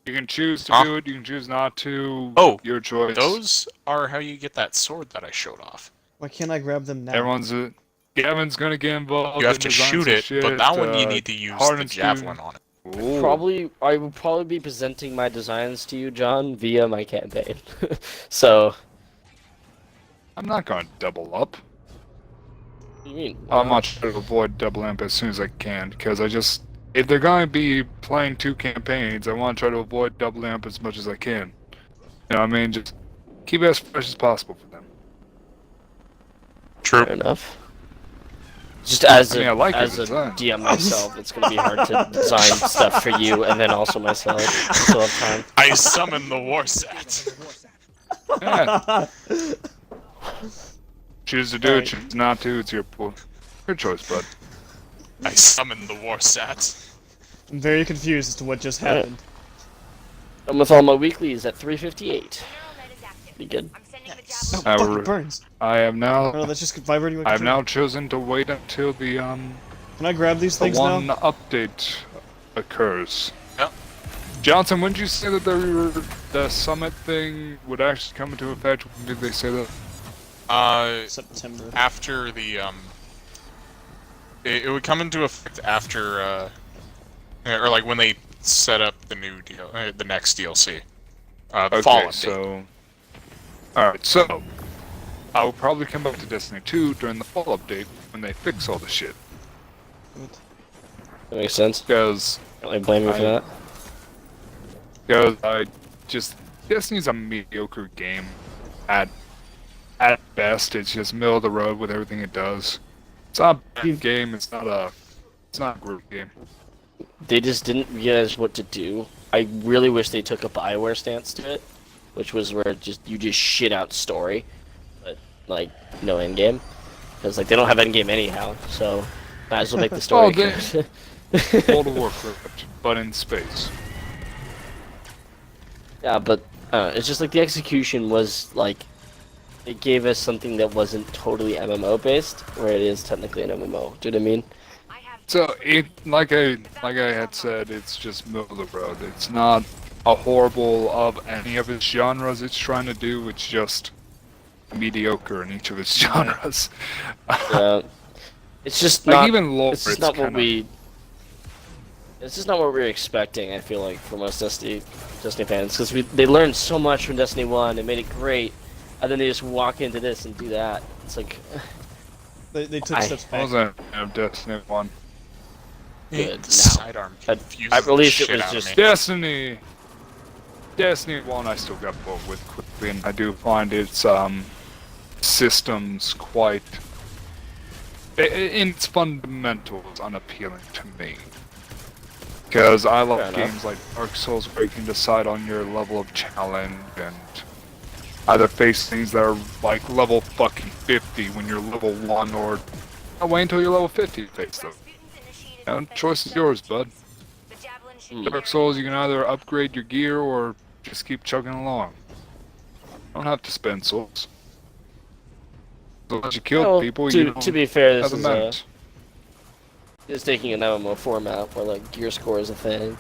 You can choose to Huh? do it. You can choose not to. Oh, your choice. Those are how you get that sword that I showed off. Why can't I grab them now? Everyone's. Gavin's gonna get involved. You have in to design shoot some it, shit, but that one you need to use the Hardin's javelin on it. Ooh. I would probably be presenting my designs to you, John, via my campaign. So, I'm not gonna double up. what do you mean? I'm not trying to avoid double amp as soon as I can because I just. If they're gonna be playing two campaigns, I want to try to avoid double amp as much as I can. You know what I mean? Just keep it as fresh as possible for them. True. Fair enough. Just as I mean, I like your as a design. DM myself, it's gonna be hard to design stuff for you and then also myself. Still have time. I summon the war set. Yeah. Choose to do Alright. it, choose not to. It's your choice, bud. I summon the war set. I'm very confused as to what just happened. And with all my weeklies at 358. Be good. I'm sending the Oh, javelin. fuck, re- it burns. I have Oh, now. that's just vibrating. I have now chosen to wait until the Can I grab these the things one now? update occurs. Yep. Johnson, when did you say that the summit thing would actually come into effect? When did they say that? September. After the it would come into effect after or like when they set up the new deal, the next DLC, the fall Okay, update. so. Alright, so. I will probably come back to Destiny 2 during the fall update when they fix all the shit. That makes sense. Because Can't really blame me for that. I just Destiny's a mediocre game. At best, it's just middle of the road with everything it does. It's not a bad game. It's not a great game. They just didn't realize what to do. I really wish they took a Bioware stance to it, which was where you just shit out story, but like no endgame, because like they don't have endgame anyhow. So Might as well make the story Oh, good. World of Warcraft, but in space. Yeah, but it's just like the execution was like it gave us something that wasn't totally MMO based, where it is technically an MMO. Do you know what I mean? So like I had said, it's just middle of the road. It's not a horrible of any of its genres it's trying to do. It's just mediocre in each of its genres. It's just like not. even lore, It's just not what we. It's just not what we were expecting. I feel like for most Destiny fans, because they learned so much from Destiny 1 and made it great, and then they just walk into this and do that. It's like They took steps I back. wasn't of Destiny 1. good. The sidearm At confuses the release, it shit was out of just me. Destiny 1 I still got bored with quickly, and I do find its systems quite in its fundamentals unappealing to me. Because I love games like Dark Souls where you can decide on your level of challenge and either face things that are like level fucking 50 when you're level 1 or wait until you're level 50 to face them. Choice is yours, bud. Dark Souls, you can either upgrade your gear or just keep chugging along. Don't have to spend souls. So once you kill people, you to be fair, this have is a minute. it's taking an MMO format where like gear score is a thing.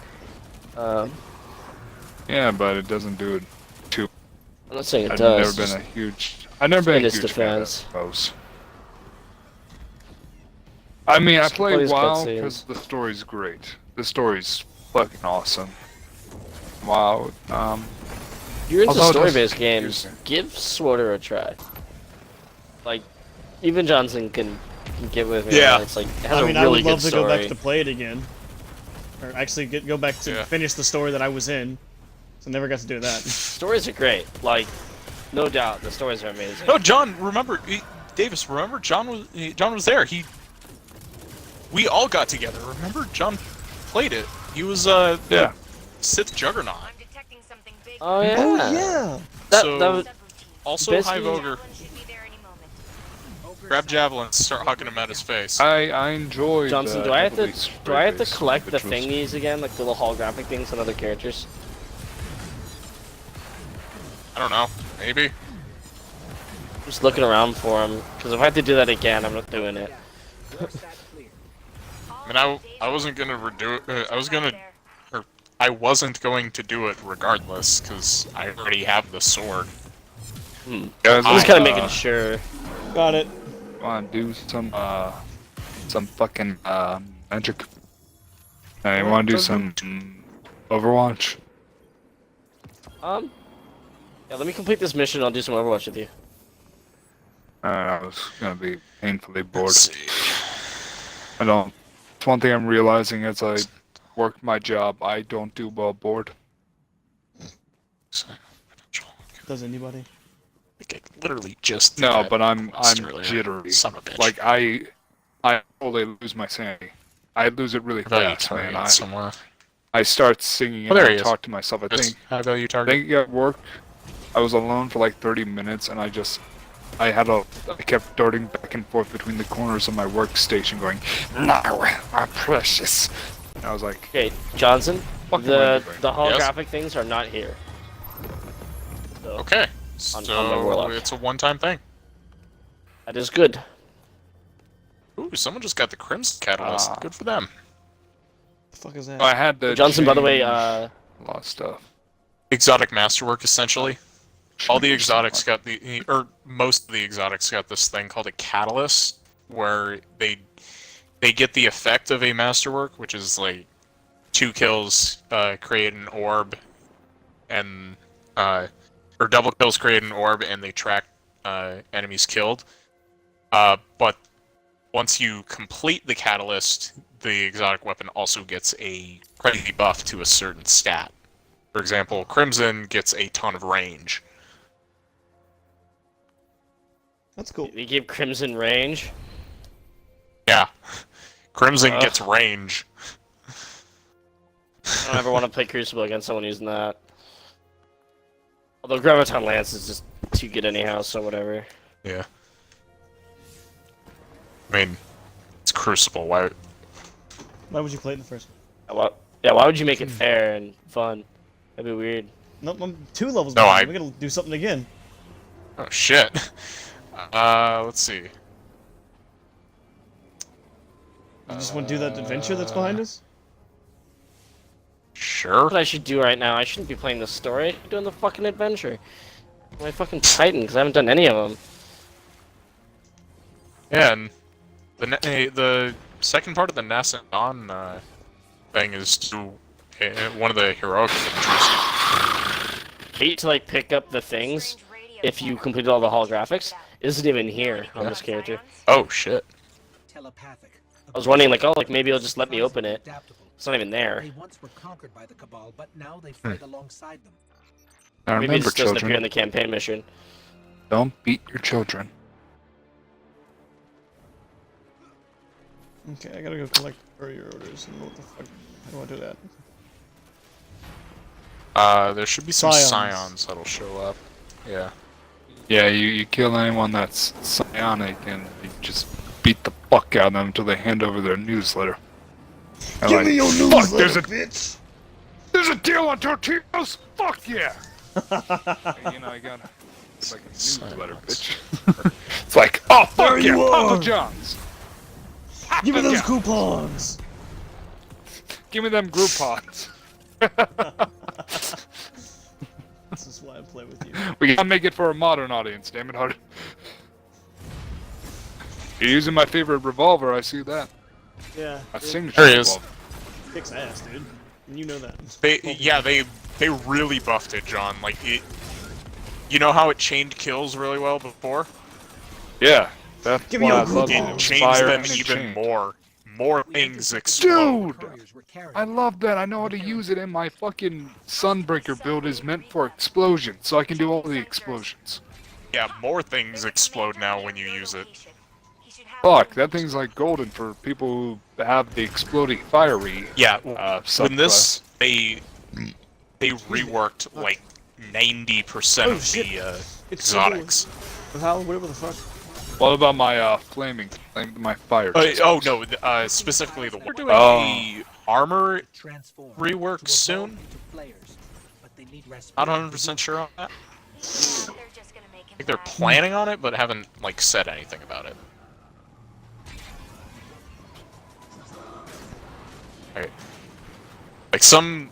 Yeah, but it doesn't do it too. I'm not saying it I've does. never been a huge. I've never been in a its huge fan of defense. those. I mean, I Just play plays WoW cutscenes. because the story's great. The story's fucking awesome. WoW. You're into although it story-based doesn't games. confuse me. Give SWORD a try. Like, even Johnson can get with me. Yeah. on it. It's like it has I mean, a I really would love good to go back story. to play it again, or actually go back to finish the story that I was in. So never got to do that. Stories are great. Like, no doubt, the stories are amazing. No, John, remember, Davis, remember, John was there. We all got together. Remember, John played it. He was Yeah. Sith Juggernaut. Oh yeah. Oh yeah. That So- was Also, Basically- Hive Ogre. Grab javelins, start hucking him at his face. I enjoy. Johnson. the Do I have to heavily collect the spray-based thingies again, like the little holographic things on other characters? I don't know. Maybe. Just looking around for them, because if I have to do that again, I'm not doing it. I mean, I wasn't gonna redo it. I wasn't going to do it regardless, because I already have the sword. Guys, I'm just kind of making sure. Got it. Want to do some fucking magic? I want to do some Overwatch. Yeah, let me complete this mission. I'll do some Overwatch with you. I was gonna be painfully bored. Let's see. I don't. It's one thing I'm realizing as I work my job. I don't do well bored. Does anybody? Like, I literally just did No, that but I'm quest earlier. jittery. Son of a bitch. Like I totally lose my sanity. I lose it really How about you fast, man. target somewhere? I start singing Oh, and there I he is. talk to myself. I think How about you I target? think at work, I was alone for like 30 minutes, and I kept darting back and forth between the corners of my workstation, going, "No, I'm precious." And I was like, Okay, Johnson. Fucking The wonderful. holographic things are not here. So, Okay. on my So warlock. it's a one-time thing. that is good. Ooh, someone just got the Crimson Catalyst. Ah. Good for them. The fuck is that? I had to. Johnson, by the way, change a lot of stuff. Exotic masterwork, essentially. All the exotics got or most of the exotics got this thing called a catalyst, where they get the effect of a masterwork, which is like 2 kills create an orb, and or double kills create an orb, and they track enemies killed. But once you complete the catalyst, the exotic weapon also gets a crazy buff to a certain stat. For example, Crimson gets a ton of range. That's cool. We give Crimson range. Yeah. Crimson gets range. I don't ever want to play Crucible against someone using that. Although Graviton Lance is just too good anyhow, so whatever. Yeah. I mean, it's Crucible. Why? Why would you play it in the first? Yeah, why would you make it fair and fun? That'd be weird. Nope, I'm 2 levels No, behind. We gotta do something again. Oh shit. Let's see. You just want to do that adventure that's behind us? Sure. What I should do right now, I shouldn't be playing the story. I should be doing the fucking adventure. My fucking Titan, because I haven't done any of them. Yeah, and the second part of the NASA Dawn thing is to one of the heroic adventures. Hate to like pick up the things if you completed all the holographics. It isn't even here on this character. Oh shit. Telepathic. I was wondering like, oh, like maybe it'll just let me open it. It's not even there. They once were conquered by the Cabal, but now they fight alongside them. Now Maybe it remember, just doesn't appear in children, the campaign mission. don't beat your children. Okay, I gotta go collect courier orders. And what the fuck? How do I do that? There should be some Scions. scions that'll show up. Yeah. Yeah, you kill anyone that's psionic and you just beat the fuck out of them until they hand over their newsletter. And Give like, me your "Fuck, newsletter, bitch! there's a deal on tortillas! Fuck yeah! And, you know, I got it's like a newsletter, bitch. It's like, oh fuck There yeah, you Papa are. John's! Give me Papa those John's. coupons! Give me them Groupons. This is why I play with you. We gotta make it for a modern audience, damn it, Hard. You're using my favorite revolver, I see that. Yeah. A signature There he is. revolver. Kicks ass, dude. And you know that. They really buffed it, John. Like it. You know how it chained kills really well before? Yeah, that's Give me why I your love Groupons. It it. changed Fire them and it even changed. more. More things explode. Dude! I love that. I know how to use it in my fucking Sunbreaker build is meant for explosions, so I can do all the explosions. Yeah, more things explode now when you use it. Fuck, that thing's like golden for people who have the exploding fiery. Yeah, subclass. when this they reworked like 90% Oh, of shit. the It's exotics. How? Whatever the fuck. What about my my fire? Oh no, specifically the. We're doing Oh. the armor Transform rework to soon. evolve into flares, but they need Not Rasputin 100% sure on that. They're just gonna make him I think they're mad. planning on it, but haven't like said anything about it. Alright. Like some.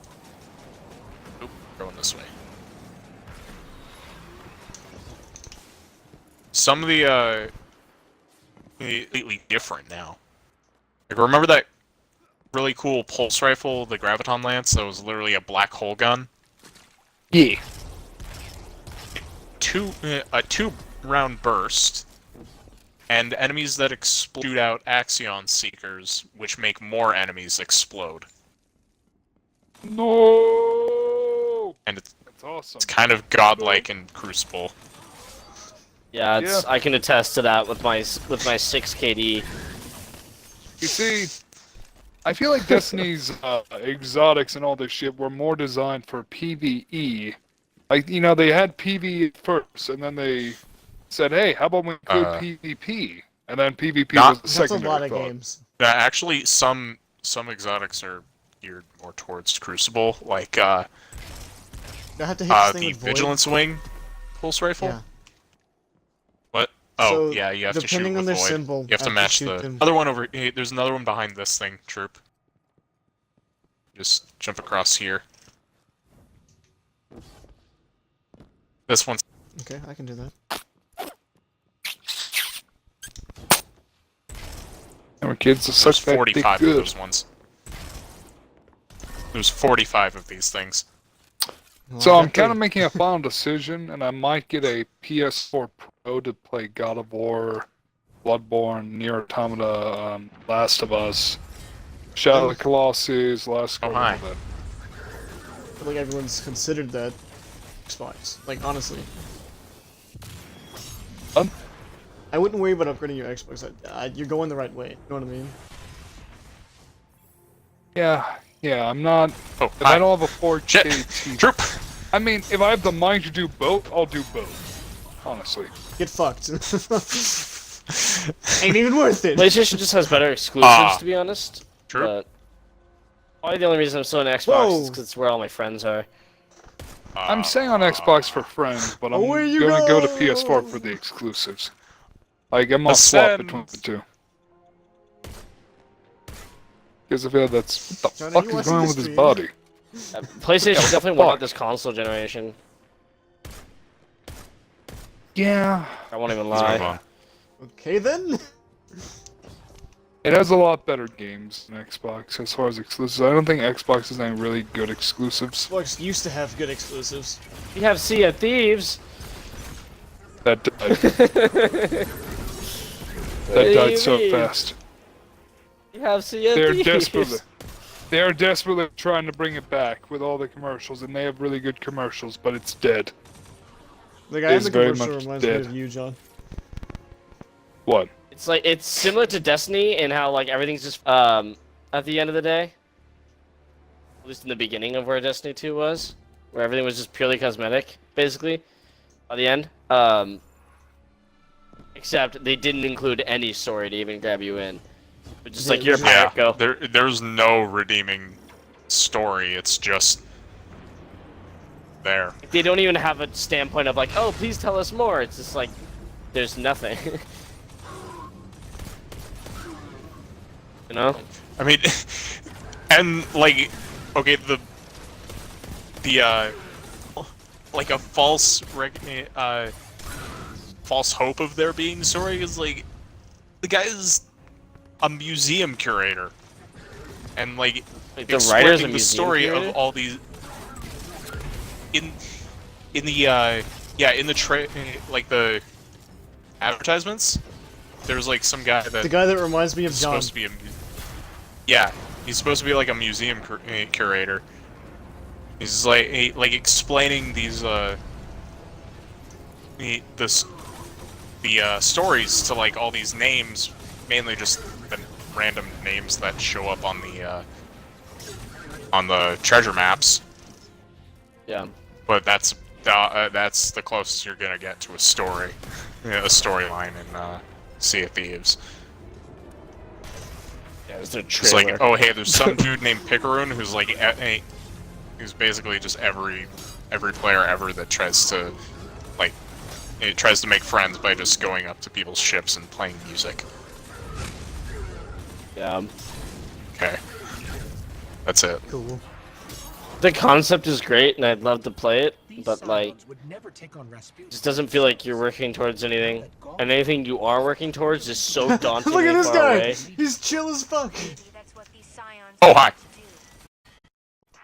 Oop, going this way. Some of the completely different now. Like remember that really cool pulse rifle, the Graviton Lance, that was literally a black hole gun? Yeah. A 2-round burst, and enemies that shoot out Axion Seekers, which make more enemies explode. No. And That's awesome. it's kind of godlike in Crucible. Yeah, Yeah. I can attest to that with my 6 KD. You see, I feel like Destiny's exotics and all this shit were more designed for PvE. Like, you know, they had PvE first, and then they said, hey, how about we include PvP? And then PvP was the That's a secondary lot of thought. games. Actually, some exotics are geared more towards Crucible, like I have to hit this thing the with Void. Vigilance Wing pulse rifle. Yeah. What? Oh, So, yeah, you have to shoot depending on with their Void. symbol, You have to I match shoot the them. other one over. Hey, there's another one behind this thing, Troop. Just jump across here. This one's. Okay, I can do that. And we're kids to There's suck that dick 45 of good. those ones. There's 45 of these things. Well, So I I'm got kind of three. making a final decision, and I might get a PS4 Pro to play God of War, Bloodborne, Nier Automata, Last of Us, Shadow of the Colossus, Last Oh, Guardian, hi. all that. I feel like everyone's considered that Xbox. Like, honestly. I wouldn't worry about upgrading your Xbox. You're going the right way. You know what I mean? Yeah, I'm not. Oh, If I don't have a 4K Shit. TV, Troop! I mean, if I have the mind to do both, I'll do both. Honestly. Get fucked. Ain't even worth it. PlayStation just has better exclusives, to be honest. True. But probably the only reason I'm still on Xbox Whoa. is because it's where all my friends are. I'm saying on Xbox for friends, but I'm Away you gonna go to go! PS4 for the exclusives. Like, I'm gonna swap Ascend. between the two. Because I feel that's... What the Johnny, fuck you is watching going on the with his stream? body? PlayStation what the definitely won fuck? out this console generation. Yeah. I won't even Let's move lie. on. Okay then. It has a lot better games than Xbox as far as exclusives. I don't think Xbox has any really good exclusives. Xbox used to have good exclusives. You have Sea of Thieves. That died. What That do died you so mean? fast. You have Sea of They're Thieves. desperately trying to bring it back with all the commercials, and they have really good commercials, but it's dead. The guy in It's the very commercial much reminds me dead. of you, John. What? It's like it's similar to Destiny in how like everything's just at the end of the day. At least in the beginning of where Destiny 2 was, where everything was just purely cosmetic, basically. By the end, except they didn't include any story to even grab you in. But just like you're a pirate, Yeah, go. there's no redeeming story. It's just there. They don't even have a standpoint of like, oh, please tell us more. It's just like there's nothing. You know? I mean, and like, okay, the like a false false hope of there being story is like the guy's a museum curator, and like Like, the writer's a explaining the museum story curator? of all these in the like the advertisements. There's like some guy that The guy that reminds me of is John. supposed to be yeah, he's supposed to be like a museum curator. He's like explaining these the stories to like all these names, mainly just the random names that show up on the treasure maps. Yeah. But that's the closest you're gonna get to a story, a storyline in Sea of Thieves. Yeah, it's a It's trailer. like, oh hey, there's some dude named Picaroon who's like, who's basically just every player ever that tries to, like, it tries to make friends by just going up to people's ships and playing music. Yeah. Okay, that's it. Cool. The concept is great, and I'd love to play it, These but like, Cylons would never take on Rasputin. it just doesn't feel like you're working towards anything. And anything you are working towards is so Look dauntingly at this far guy. away. He's chill as fuck. Maybe that's what these scions Oh hi. need to do.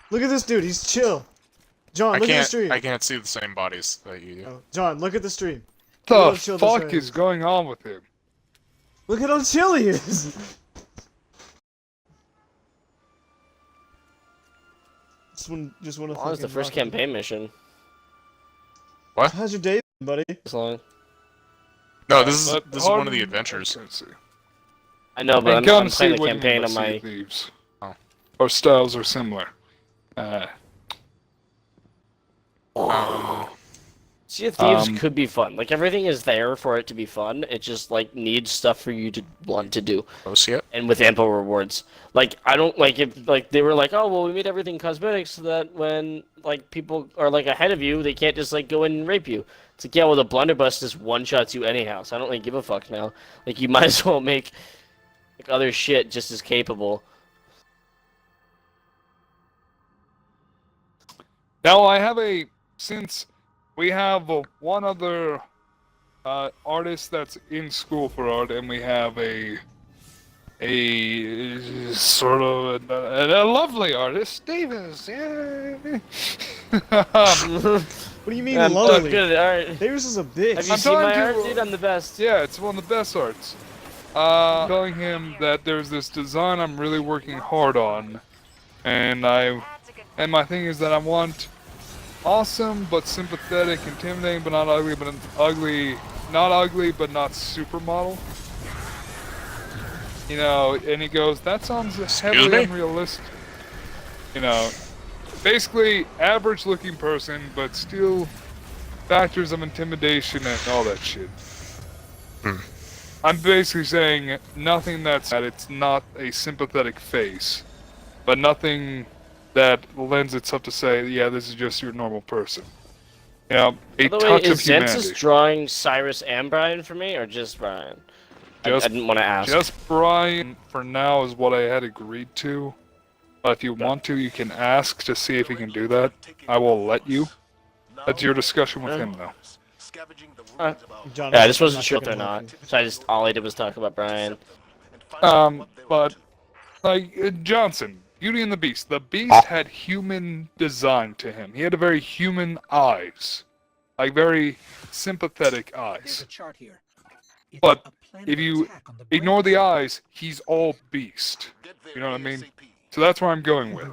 Look at this dude. He's chill. John, look at the stream. I can't see the same bodies that you do. Oh, John, look at the stream. The Look how chill this fuck guy is going on with him? Look at how chill he is. Just wanna. That was the fucking first rock it. campaign mission. How's your day, buddy? This long. No, this is But one of the hardly- adventures. I can't see. I know, but I I'm can't playing see the what you campaign mean by on Sea my. of Thieves. Oh. Our styles are similar. Sea of Thieves Um, could be fun. Like everything is there for it to be fun. It just like needs stuff for you to want to do, Oh, see it? and with ample rewards. Like I don't like if like they were like, oh well, we made everything cosmetic so that when like people are like ahead of you, they can't just like go in and rape you. It's like yeah, well the blunderbuss just one shots you anyhow. So I don't really give a fuck now. Like you might as well make like other shit just as capable. Now I have since we have one other artist that's in school for art, and we have a sort of a lovely artist, Davis. Yeah. What do you mean I'm lonely? good. All right. Davis is a bitch. Have you I'm seen my telling art, you- dude? I'm the best. Yeah, it's one of the best arts. Telling him that there's this design I'm really working hard on, and my thing is that I want awesome but sympathetic, intimidating but not ugly, not ugly but not supermodel. You know, and he goes, that sounds heavily me? unrealistic. You know, basically average looking person, but still factors of intimidation and all that shit. I'm basically saying nothing that it's not a sympathetic face, but nothing that lends itself to say, yeah, this is just your normal person. You know, a By the way, touch of is Xantus humanity. drawing Cyrus and Brian for me, or just Brian? I didn't want to ask. Just Brian, for now, is what I had agreed to. But if you want to, you can ask to see if he can do that. I will let you. That's your discussion with him, though. John, Yeah, I just I'm wasn't not sure if fucking they're not. helping. So all I did was talk about Brian. But like Johnson, Beauty and the Beast. The Beast had human design to him. He had a very human eyes, like very sympathetic There's eyes. a chart here. It's But a plan if of you attack on the ignore the brain. eyes, he's all Beast. You know what I mean? So that's where I'm going with.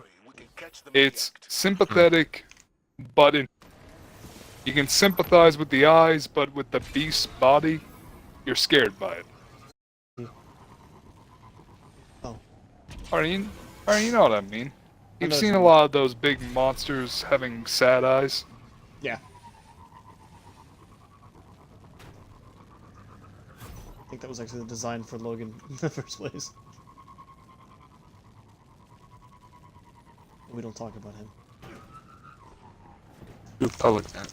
It's sympathetic, but you can sympathize with the eyes, but with the Beast's body, you're scared by it. Oh. Alright, you know what I mean. You've know what seen you a mean. lot of those big monsters having sad eyes. Yeah. I think that was actually the design for Logan in the first place. We don't talk about him. Public that.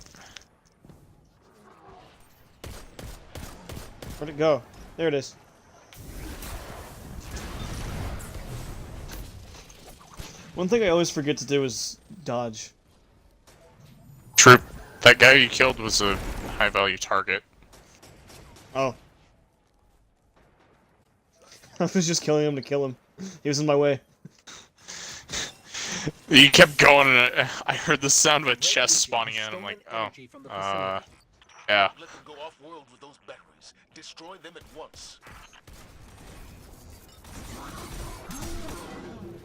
Where'd it go? There it is. One thing I always forget to do is dodge. Troop, that guy you killed was a high-value target. Oh. I was just killing him to kill him. He was in my way. You kept going, and I heard the sound of a chest spawning in. I'm like, oh, yeah. Let them go off-world with those batteries. Destroy them at once.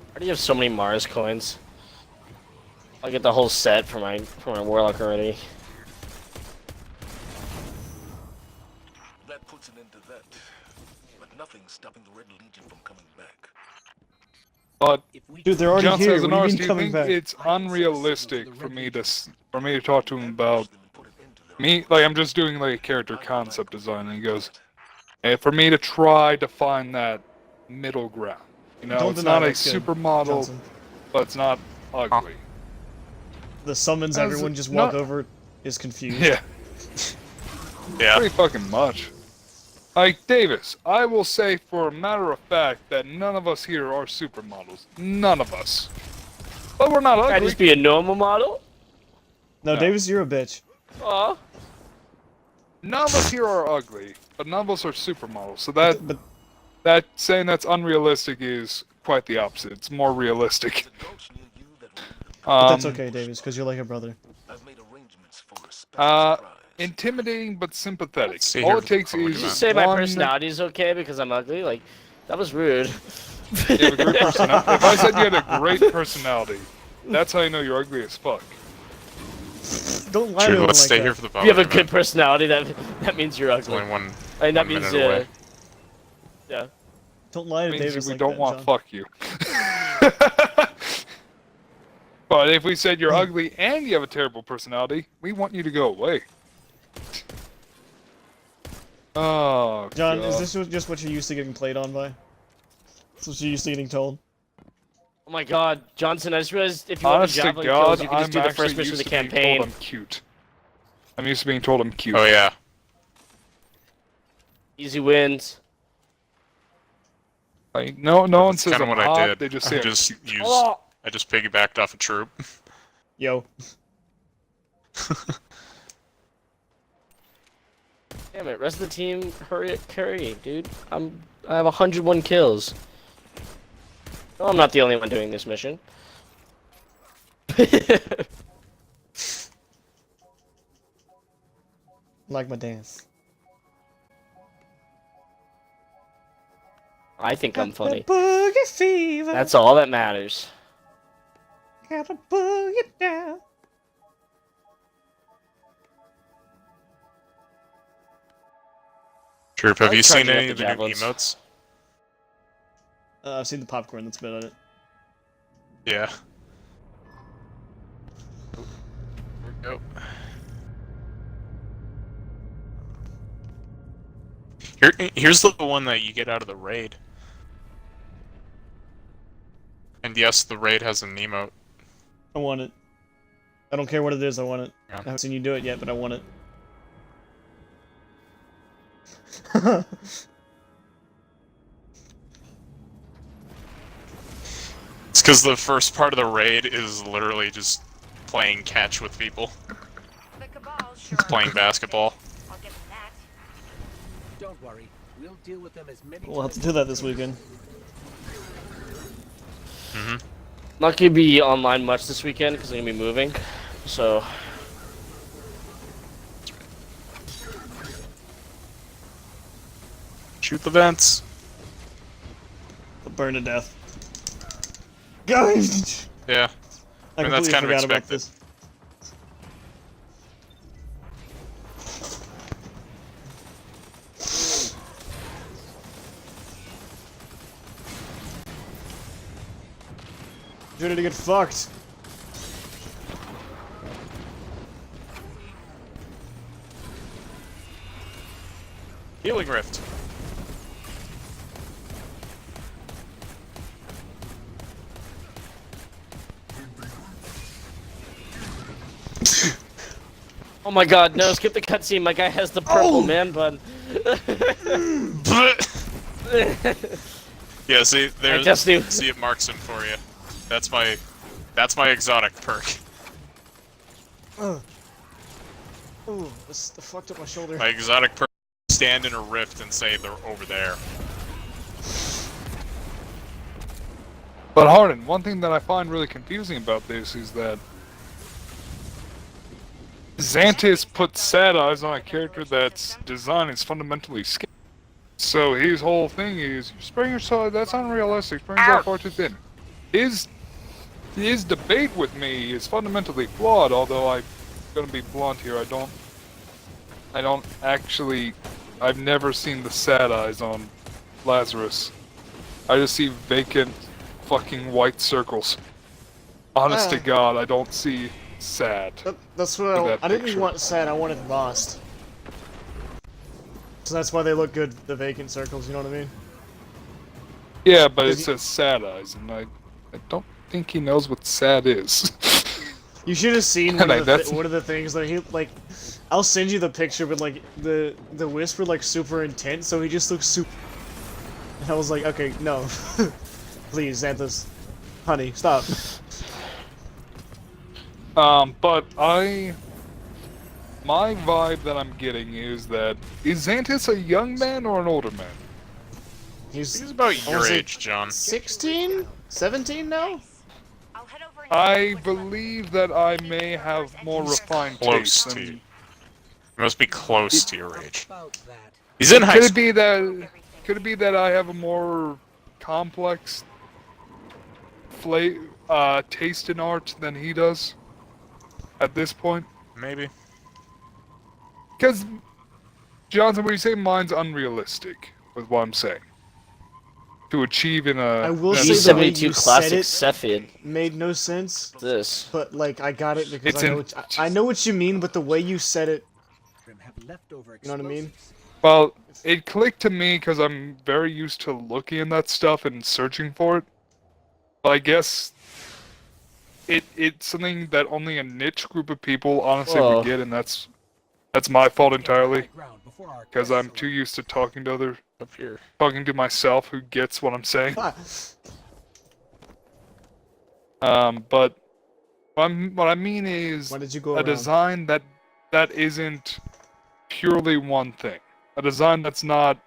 I already have so many Mars coins. I'll get the whole set for my Warlock already. That puts an end to that. But nothing's stopping the Red Legion from coming back. But Dude, they're already Johnson, here. as an What do you artist, mean do you coming think back? it's unrealistic for me to talk to him about me? Like, I'm just doing like a character concept design, and he goes, and for me to try to find that middle ground. You know, Don't it's deny not a that's good, supermodel, Johnson. but it's not ugly. The summons As everyone just walk not- over is confused. Yeah, Yeah. pretty fucking much. Like, Davis, I will say for a matter of fact that none of us here are supermodels. None of us. But we're not Can I ugly. just be a normal model? No, No. Davis, you're a bitch. Aw. None of us here are ugly, but none of us are supermodels. So that But that saying that's unrealistic is quite the opposite. It's more realistic. that's okay, Davis, because you're like a brother. I've made arrangements for a special surprise. Intimidating but sympathetic. Stay All here it takes for the is Did you say my one- personality is okay because I'm ugly? Like, that was rude. You have a great personality. If I said you had a great personality, that's how you know you're ugly as fuck. Don't lie to Troop, him let's like stay that. here for the If public you have a good event. personality, that means you're It's ugly. only one. I mean, that one means minute away. yeah. Don't lie to Means Davis we like don't that, want John. fuck you. But if we said you're ugly and you have a terrible personality, we want you to go away. Oh, John, God. is this just what you're used to getting played on by? This is what you're used to getting told? Oh my God, Johnson! I just realized if you want Honest the to javelin God, kills, you can I'm just do the actually first mission of used the to being campaign. told I'm cute. I'm used to being told I'm cute. Oh yeah. Easy wins. Like, no one That's says kind I'm of what hot, I did. they just say I'm just cute. used. Oh! I just piggybacked off a troop. Yo. Damn it! Rest of the team, hurry it, carry, dude. I have 101 kills. No, I'm not the only one doing this mission. Like my dance. I think I'm funny. Boogie fever. That's all that matters. Gotta boogie down. Troop, have like you seen charging up any the of the new javelins. emotes? I've seen the popcorn that's been on it. Yeah. Here we go. Here's the one that you get out of the raid. And yes, the raid has an emote. I want it. I don't care what it is, I want it. Yeah. I haven't seen you do it yet, but I want it. It's because the first part of the raid is literally just playing catch with people. The Cabal sure It's playing basketball. I'll give them that. Don't worry. We'll deal with them as many We'll have times to do that this weekend. Mm-hmm. Not gonna be online much this weekend because I'm gonna be moving. So Shoot the vents. They'll burn to death. Guys! Yeah. I mean, that's completely kind of forgot about expected. this. You're ready to get fucked. Healing rift. oh my god, no! Skip the cutscene. My guy has the purple man bun. Yeah, see, there's. just knew. See, it marks him for you. That's my exotic perk. Ooh, this fucked up my shoulder. My exotic perk. Stand in a rift and say they're over there. But Harden, one thing that I find really confusing about this is that Xantis puts sad eyes on a character that's design is fundamentally scary. So his whole thing is, spreading yourself, that's unrealistic, spreading yourself far too thin. His debate with me is fundamentally flawed, although I'm gonna be blunt here, I don't actually, I've never seen the sad eyes on Lazarus. I just see vacant fucking white circles. Honest to God, I don't see sad. That's what that I didn't picture. want sad, I wanted lost. So that's why they look good, the vacant circles, you know what I mean? Yeah, but it Does he- says sad eyes, and I don't think he knows what sad is. You should have seen Like, one of the things that he, like, I'll send you the picture, but like, the whisper, like, super intense, so he just looks super... And I was like, okay, no. Please, Xanthus. Honey, stop. But my vibe that I'm getting is that, is Xantis a young man or an older man? He's He's about I your wanna say age, John. 16? 17 now? I'll head over and I believe that I may have more refined Close taste to you. than... You must be close to your age. about that. He's in high Could it school. be that? Could it be that I have a more complex taste in art than he does? At this point, Maybe. because Johnson, when you say mine's unrealistic, with what I'm saying, to achieve in a I will in a say the way E72 you classic said Cephid. made no sense, This. but like I got it because It's I know I know what you mean, but the way you said it, Have leftover you know what I mean? explosives. Well, it clicked to me because I'm very used to looking at that stuff and searching for it. But I guess it's something that only a niche group of people honestly Whoa. would get, and that's my fault entirely. Ground before our Because I'm quest too used to talking to Up here. myself who gets what I'm saying. Ah, But what I mean is why did you go a around? design that isn't purely one thing. A design that's not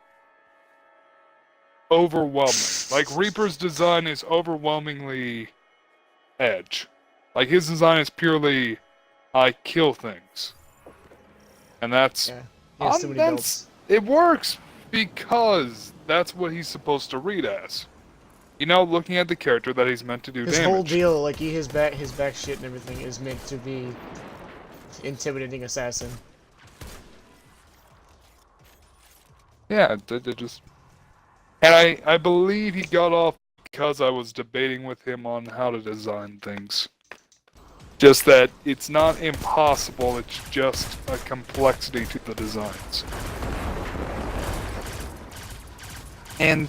overwhelming. Like Reaper's design is overwhelmingly edge. Like his design is purely I kill things. And that's Yeah, he has too many belts. it works because that's what he's supposed to read as. You know, looking at the character that he's meant to do His damage. whole deal, like his back shit and everything, is meant to be intimidating assassin. Yeah, they just... And I believe he got off because I was debating with him on how to design things. Just that it's not impossible, it's just a complexity to the designs. And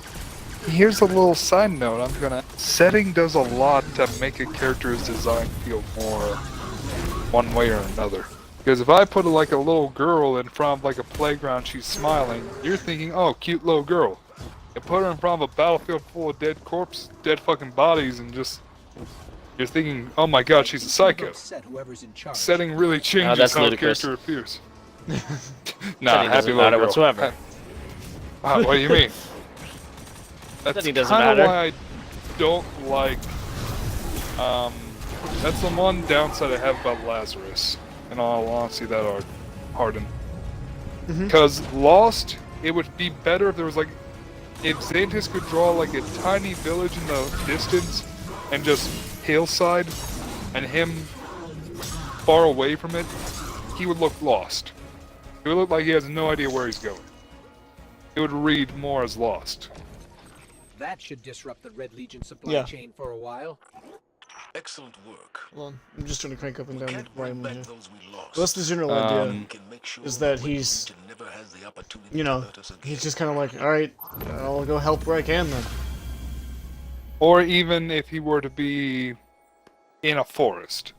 here's a little side note I'm gonna... Setting does a lot to make a character's design feel more one way or another. Because if I put like a little girl in front of like a playground, she's smiling, you're thinking, oh, cute little girl. You put her in front of a battlefield full of dead dead fucking bodies, and just... You're thinking, oh my god, she's a psycho. Setting really changes that's how a ludicrous. character appears. Nah, Setting happy doesn't little matter girl. whatsoever. What do you mean? That's Setting doesn't kind of matter. why I don't like... that's the one downside I have about Lazarus. In all honesty, that are Harden. Because Lost, it would be better if there was like... If Xantus could draw like a tiny village in the distance and just hillside, and him far away from it, he would look lost. It would look like he has no idea where he's going. It would read more as lost. That should disrupt the Red Legion supply chain for a while. Excellent work. Hold on, I'm just trying to crank up and down the Bring volume back here. those we lost. So that's the general idea, We can make sure is that the Red he's, Legion never has the opportunity you to know, hurt us again. he's just kind of like, alright, I'll go help where I can then. Or even if he were to be in a forest.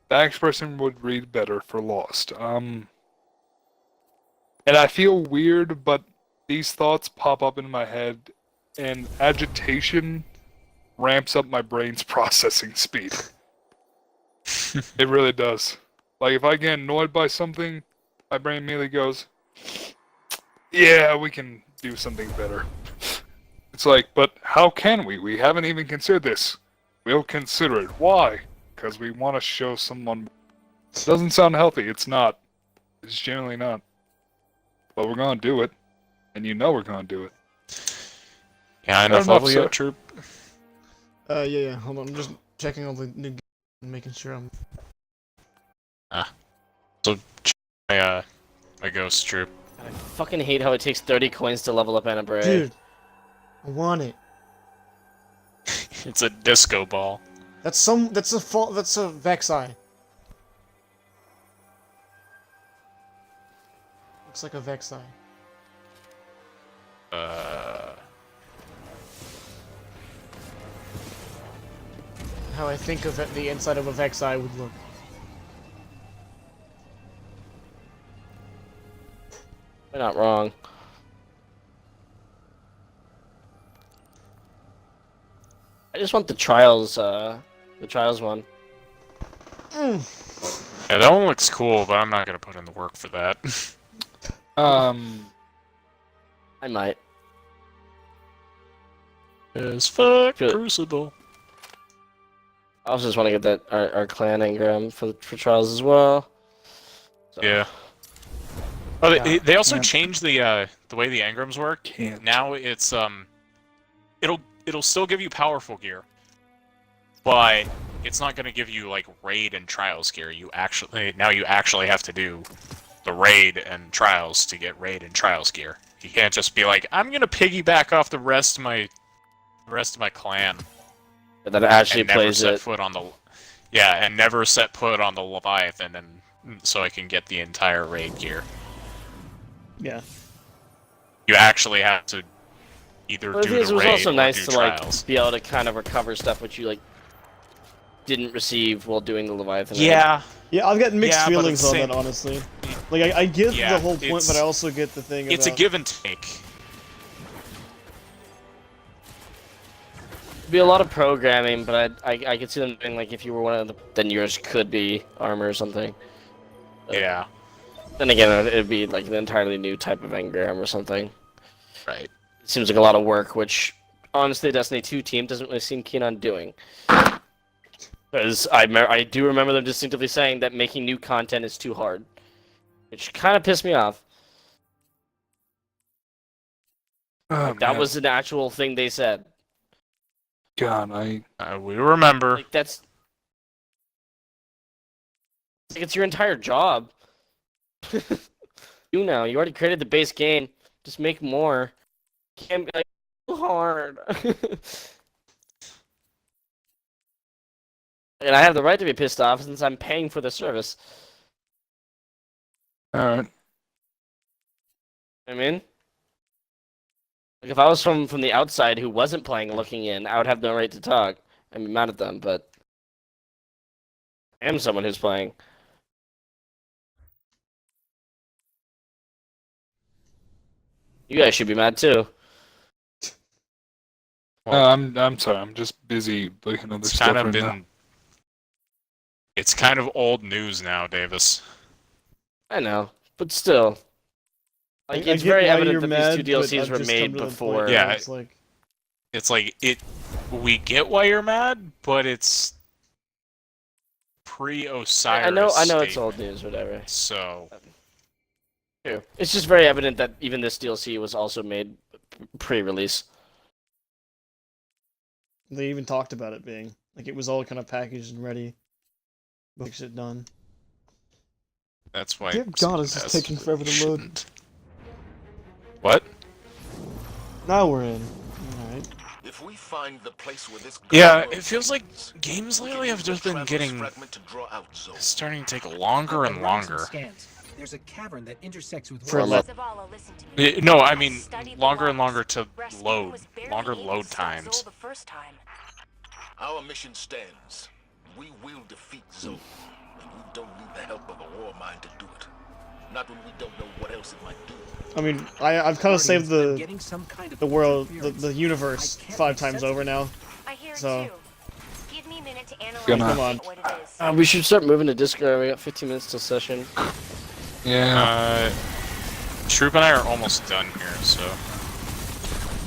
The expression would read better for Lost. And I feel weird, but these thoughts pop up in my head, and agitation ramps up my brain's processing speed. It really does. Like, if I get annoyed by something, my brain immediately goes, yeah, we can do something better. It's like, but how can we? We haven't even considered this. We'll consider it. Why? Because we want to show someone... It doesn't sound healthy. It's not. It's generally not. But we're gonna do it. And you know we're gonna do it. Yeah, Fair enough level enough, yet, Troop? Yeah, hold on, I'm just checking all the new and making sure I'm... So, my ghost Troop. I fucking hate how it takes 30 coins to level up Anna Bray. Dude, I want it. It's a disco ball. That's a Vexi. Looks like a Vexi. How I think of it, the inside of a Vexi would look. You're not wrong. I just want the trials one. Yeah, that one looks cool, but I'm not gonna put in the work for that. I might. As fuck Good. Crucible. I also just want to get that our clan engram for trials as well. So. Yeah. Oh, they also Yeah. changed the way the engrams work. Can't. Now it's it'll still give you powerful gear, but it's not gonna give you like raid and trials gear. You actually have to do the raid and trials to get raid and trials gear. You can't just be like, I'm gonna piggyback off the rest of my clan. That actually And never plays set it. foot on the and never set foot on the Leviathan, and so I can get the entire raid gear. Yeah. You actually have to either But the do thing is, the it was raid also or nice do to trials. like be able to kind of recover stuff which you like didn't receive while doing the Leviathan. raid. Yeah, Yeah, I've got mixed Yeah, but feelings it's on same- that, honestly. Like, I get Yeah, the whole point, it's- but I also get the thing it's a about... give and take. It'd be a lot of programming, but I could see them doing like if you were one of the, then yours could be armor or something. Yeah, Then again, it'd be like an entirely new type of engram or something. right. It seems like a lot of work, which honestly, the Destiny 2 team doesn't really seem keen on doing. Because I do remember them distinctively saying that making new content is too hard, which kind of pissed me off. Oh, That man. was an actual thing they said. God, We remember. Like that's like it's your entire job. You already created the base game. Just make more. Can't be like too hard. And I have the right to be pissed off since I'm paying for the service. Alright. I mean, Like if I was from the outside who wasn't playing and looking in, I would have no right to talk. I'd be mad at them, but I am someone who's playing. You guys should be mad too. I'm sorry. I'm just busy looking at this It's stuff kind of right been. now. It's kind of old news now, Davis. I know, but still. Like, I it's get very why evident you're that mad, these two but DLCs I've were just made come to the point before. where Yeah, it's like, It's like it. We get why you're mad, but it's pre-Osiris. I know it's statement, old news, whatever. So True. It's just very evident that even this DLC was also made pre-release. they even talked about it being like it was all kind of packaged and ready. Makes it done. that's why. Dear God, it's just taking forever to load. Shouldn't. What? Now we're in. Alright. If we find the place where this Yeah, it feels like games lately have just been getting starting to take longer and longer. Scans. There's a cavern that intersects with For Warmind. Zavala, listen to me. No, I mean Studied the longer and logs. longer to Rasputin load, was barely longer able to load stop times. Zol the first time. Our mission stands. We will defeat Zol, and we don't need the help of a Warmind to do it. Not when we don't know what else it might do. I mean, I've kind of saved I'm the getting some kind of world, interference. the universe I can't 5 make times sense over of it. now. I hear it So- too. Give me a minute to analyze Gonna- Come on. what it is. We should start moving to Discord. We got 15 minutes till session. Yeah. Troop and I are almost done here, so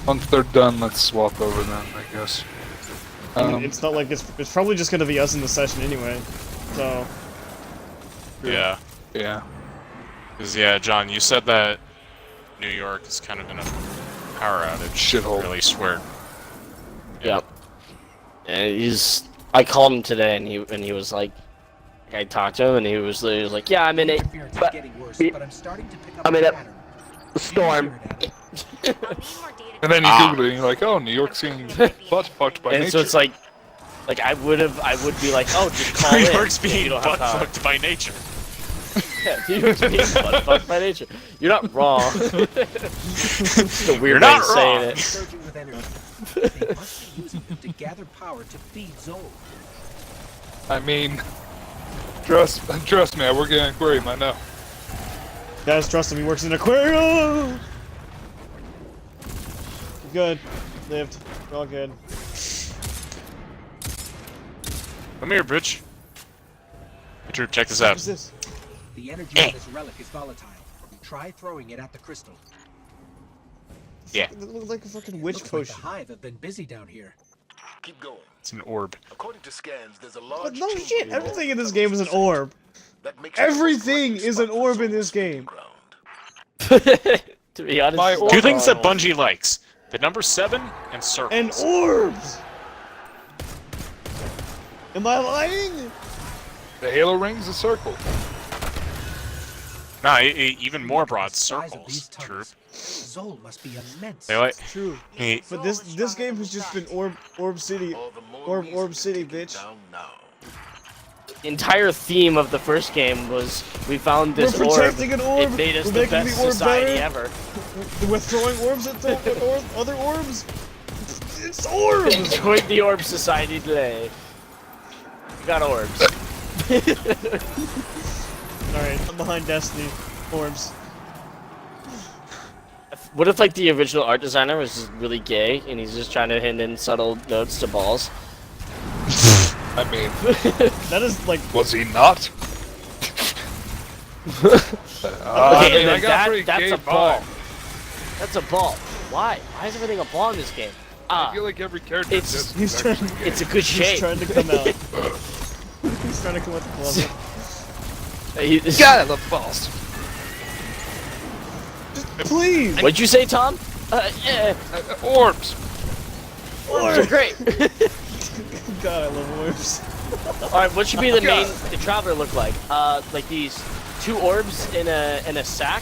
Once they're done, let's swap over then, I guess. I mean, it's not like it's probably just gonna be us in the session anyway. So yeah. Yeah. Because yeah, John, you said that New York is kind of in a power outage. Shithole. Really swear. Yep. And I called him today, and he was like, I talked to him, and he was like, yeah, I'm in it. Interference is But getting worse, but I'm starting to pick up I'm in a a pattern. storm. Hear it, Adam. I'll need more data And then you Ah. Google it, and you're like, oh, New York's getting butt fucked by And nature. so it's like I would be like, oh, just call New in. York's if you being don't have butt power. fucked by nature. Yeah, New York's being butt fucked by nature. You're not wrong. It's a You're weird way not of saying wrong. it. Surging with energy. They must be using them to gather power to feed Zol. I mean, trust me, I work in an aquarium, I know. guys, trust him, he works in an aquarium. Good, lived, we're all good. Come here, bitch. Hey, Troop, check this What out. is this? The energy of this relic is volatile. Try throwing it at the crystal. Yeah. It looks like a fucking witch Looks like potion. the hive have been busy down here. Keep going. It's an orb. According to scans, there's a But large no chamber shit, in everything all in this the game is an orb. that makes it the most Everything likely is an spot for orb in Zol's this stomping game. ground. To be honest, My it's orb- Two not things that wrong. Bungie likes: the number 7 and circles. And orbs! Am I lying? The Halo ring's a circle. Nah, even more broad The size of these circles. Troop. tunnels. Zol must be immense. They like. True. Hey, But this game has just been Orb City. All the more reason Orb to City, take it bitch. down now. The entire theme of the first game was we found this We're orb. protecting an orb. It made us We're the making best the orb society better. ever. We're throwing orbs at other orbs. It's orbs. Join the orb society today. We got orbs. Alright, I'm behind Destiny. Orbs. What if like the original art designer was just really gay and he's just trying to hint in subtle notes to balls? I mean, That is like was he not? Okay, and then pretty that's gay a ball. vibe. That's a ball. Why? Why is everything a ball in this game? I feel like every character it's- just he's is trying. actually gay. It's a good He's shape. trying to come out. He's trying to come out the closet. God, I love balls. Please. What'd you say, Tom? Yeah, Orbs. orbs are great. God, I love orbs. All right, what should be the traveler look like? Like these 2 orbs in a sack.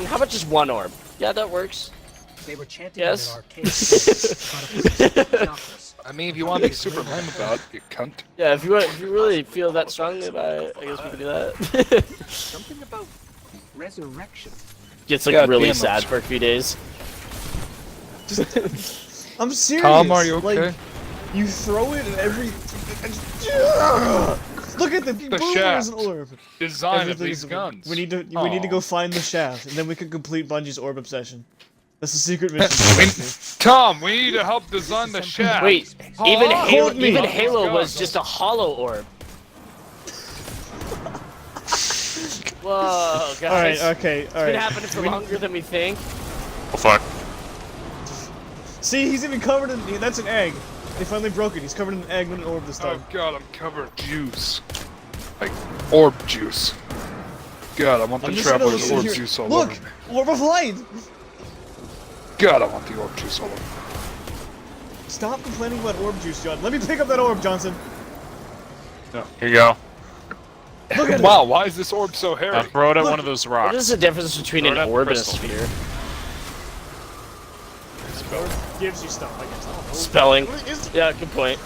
How about just 1 orb? Yeah, that works. They were chanting Yes. in an arcade. I mean, if you want to be super lame about it, you cunt. Yeah, if you really feel that strongly about it, I guess we can do that. Something about resurrection. Gets like God really damn it. sad for a few days. I'm serious. Tom, are you okay? Like, you throw it and every. Look at the boom, there's an shaft. orb. Design of Everything these is- guns. We need to go find the shaft, and then we can complete Bungie's orb obsession. That's the secret mission. Tom, we need to help design the shaft. Wait, Hold even on. Halo, Hold me. even Halo God. was just a hollow orb. Whoa, guys. Alright, okay, It's been alright. happening for longer than we think. Oh fuck. See, he's even covered in. That's an egg. They finally broke it. He's covered in an egg and an orb this Oh time. god, I'm covered in juice. Like, orb juice. God, I want I'm the just gonna Traveler's listen orb here. juice all Look! over me. Orb of light! God, I want the orb juice all over me. Stop complaining about orb juice, John. Let me pick up that orb, Johnson. Here you go. Look at Wow, why is this orb so hairy? Now throw it at Look. one of those What is rocks. the difference between Throw an it at the orb and a crystal. sphere? it. Orb gives you stuff, I guess. I don't know. Spelling. Is- Yeah, good point.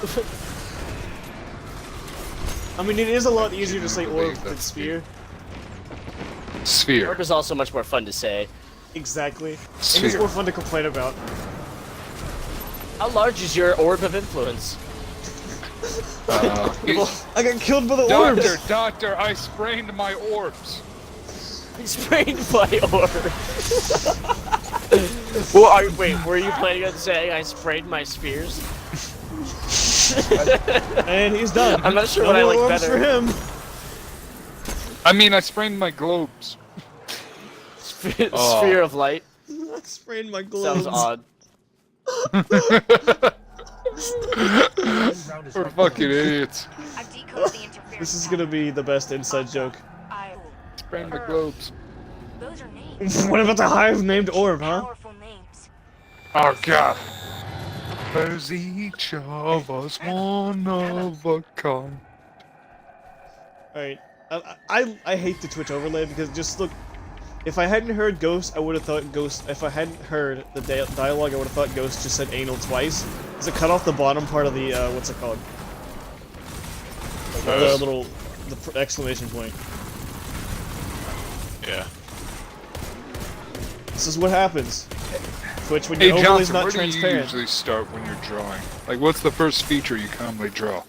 I mean, it is a lot easier to say Believe orb than that's sphere. Sphere. Orb is also much more fun to say. Exactly. And it's Sphere. more fun to complain about. How large is your orb of influence? I got killed by the orbs! Doctor, I sprained my orbs. He sprained my orb. Well, wait, were you planning on saying I sprained my spheres? And he's done. I'm not sure No what I more like orbs better. for him. I mean, I sprained my globes. Sphere of light. I sprained my globes. Sounds odd. We're fucking idiots. I've decoded the interference. This is gonna be the best inside joke. Sprained my globes. Those are names. What about the hive named orb, huh? Powerful names. Oh god. There's each of us one of a kind. Alright. I hate the Twitch overlay because just look. If I hadn't heard Ghost, I would have thought Ghost. If I hadn't heard the dialogue, I would have thought Ghost just said anal twice. Because it cut off the bottom part of the, what's it called? The little. The exclamation point. Yeah. This is what happens. Twitch, when Hey your overlay's Johnson, not where do you transparent. usually start when you're drawing? Like, what's the first feature you commonly draw?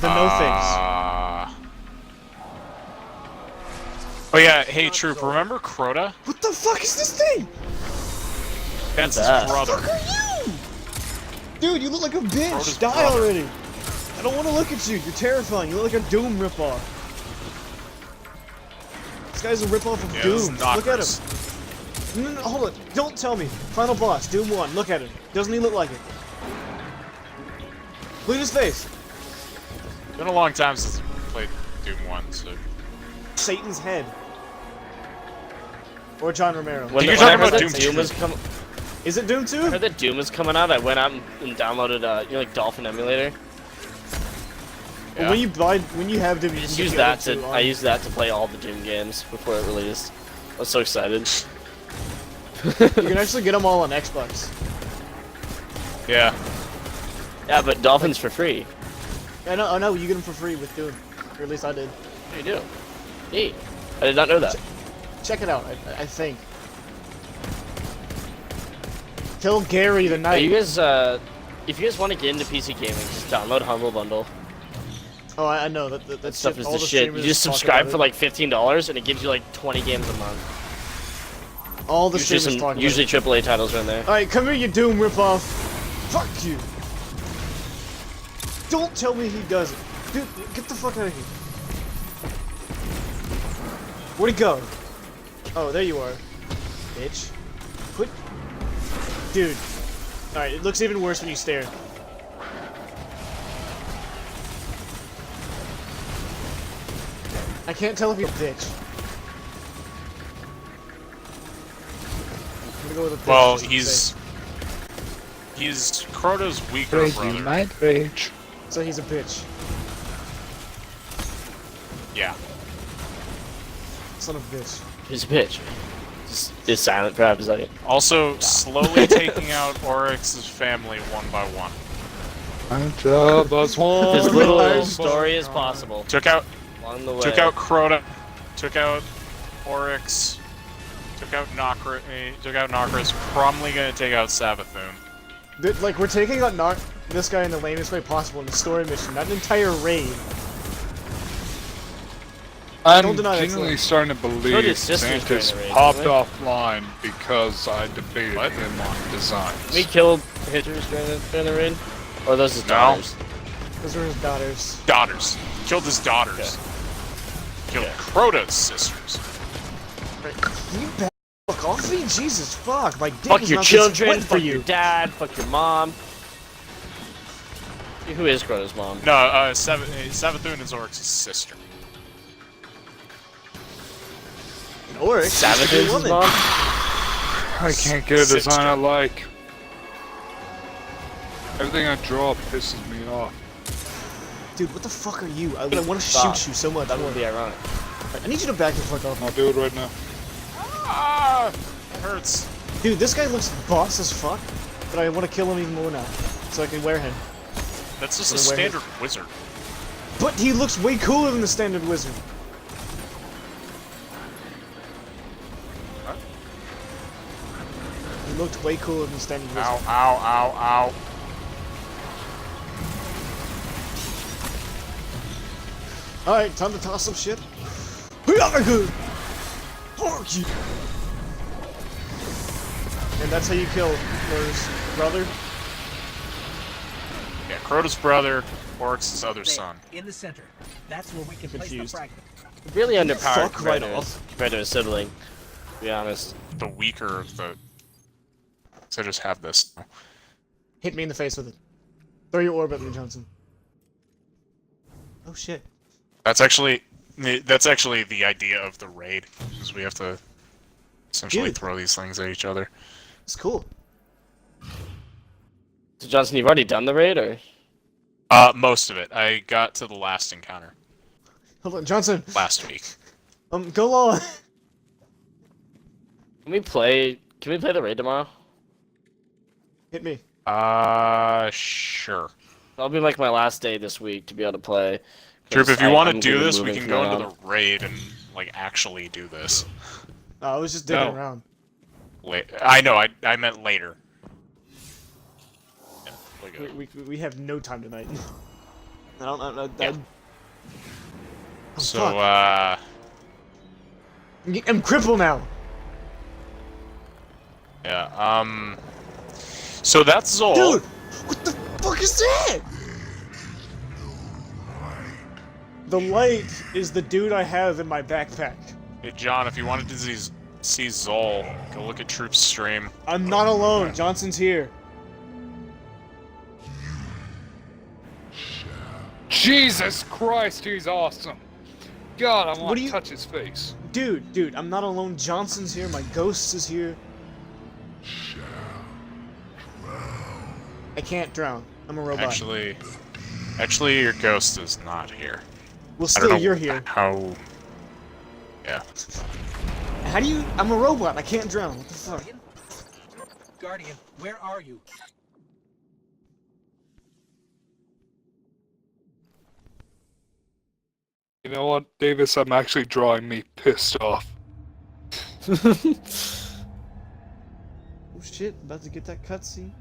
The no things. Oh yeah, hey Troop, remember Crota? What the fuck is this thing? That's that? his brother. Fuck are you? Dude, you look like a bitch. Crota's Die brother. already. I don't want to look at you. You're terrifying. You look like a Doom ripoff. This guy's a ripoff of Yeah, Doom. those Look at knockers. him. No, hold on. Don't tell me. Final boss, Doom 1. Look at him. Doesn't he look like it? Look at his face. Been a long time since I played Doom 1, so... Satan's head. Or John Romero. When, You're when I talking heard about that Doom Doom 2. was coming. Is it Doom 2? I heard that Doom was coming out. I went out and downloaded, like Dolphin Emulator. Well, when you have Doom, you I can just get used the other that to. two on. I used that to play all the Doom games before it released. I was so excited. You can actually get them all on Xbox. Yeah. Yeah, but Dolphin's for free. I know, you get them for free with Doom. Or at least I did. You do. Neat. I did not know that. Check it out, I think. Kill Gary the Hey, Knight. you guys, if you guys want to get into PC gaming, just download Humble Bundle. Oh, I know, that That stuff is all the shit. You streamers just talk subscribe about for it. like $15 and it gives you like 20 games a month. All the Usually, streamers talk about usually it. AAA titles are in there. Alright, come here, you Doom ripoff. Fuck you. Don't tell me he doesn't. Dude, get the fuck out of here. Where'd he go? Oh, there you are. Bitch. Quit. Dude. Alright, it looks even worse when you stare. I can't tell if you're a bitch. I'm gonna go with a bitch. Well, just to be he's safe. Crota's weaker brother. might rage. So he's a bitch. Yeah. Son of a bitch. He's a bitch. Is silent for half a second. Also, slowly taking out Oryx's family one by one. Each of us one. As little of a story as possible. Took out Along the way. Crota, took out Oryx, Took out Nokris. Probably gonna take out Savathun. Like, we're taking out this guy in the lamest way possible in the story mission, not an entire raid. I'm Don't deny genuinely excellence. starting to believe his sisters Santis during the raid, popped didn't offline because I debated him on designs. We killed Hitchers during the raid? Or are those his daughters? Those are his daughters. Daughters. Killed his daughters. Killed Crota's sisters. You fuck off me? Jesus fuck, my dick Fuck is your not this children, wet for fuck your you. dad, fuck your mom. Who is Crota's mom? No, Savathun is Oryx's sister. Oryx, Savathun's woman. mom? I can't get a design I like. Everything I draw pisses me off. Dude, what the fuck are you? I want to Stop. shoot you so much. That would be ironic. I need you to back the fuck off. I'll do it right now. Ah! It hurts. Dude, this guy looks boss as fuck, but I want to kill him even more now, so I can wear him. That's just a Gonna wear standard wizard. But he looks way cooler than the standard wizard. He looked way cooler than the standard wizard. Ow, ow, ow, ow. Alright, time to toss some shit. Fuck you! And that's how you kill Mur's brother. Yeah, Crota's brother, Oryx's other son. In the center. That's where we can place the Confused. fragment. Really underpowered Fuck compared, right to off. compared to his sibling, to be honest. The weaker of the... So just have this. Hit me in the face with it. Throw your orb at me, Johnson. Oh shit. That's actually the idea of the raid, is we have to essentially Dude. throw these things at each other. It's cool. So Johnson, you've already done the raid, or? Most of it. I got to the last encounter Hold on, Johnson. last week. Go on. Can we play the raid tomorrow? Hit me. Sure. That'll be like my last day this week to be able to play. Troop, if you want to do gonna be this, we moving can go into around. the raid and, like, actually do this. I was just digging No. around. I know, I meant later. Yeah, we go. We have no time tonight. Yeah. Oh, So, fuck. I'm crippled now. yeah, so that's Zol. Dude, what the fuck is that? The light is the dude I have in my backpack. Hey, John, if you wanted to see Zol, go look at Troop's stream. I'm not alone. Johnson's here. Jesus Christ, he's awesome. God, I What want do to you- touch his face. Dude, I'm not alone. Johnson's here. My ghost is here. I can't drown. I'm a robot. Actually, your ghost is not here. Well, I don't still, know you're here. how... Yeah. How do you... I'm a robot. I can't drown. What the fuck? Guardian, where are you? You know what, Davis? I'm actually drawing me pissed off. Oh shit, about to get that cutscene.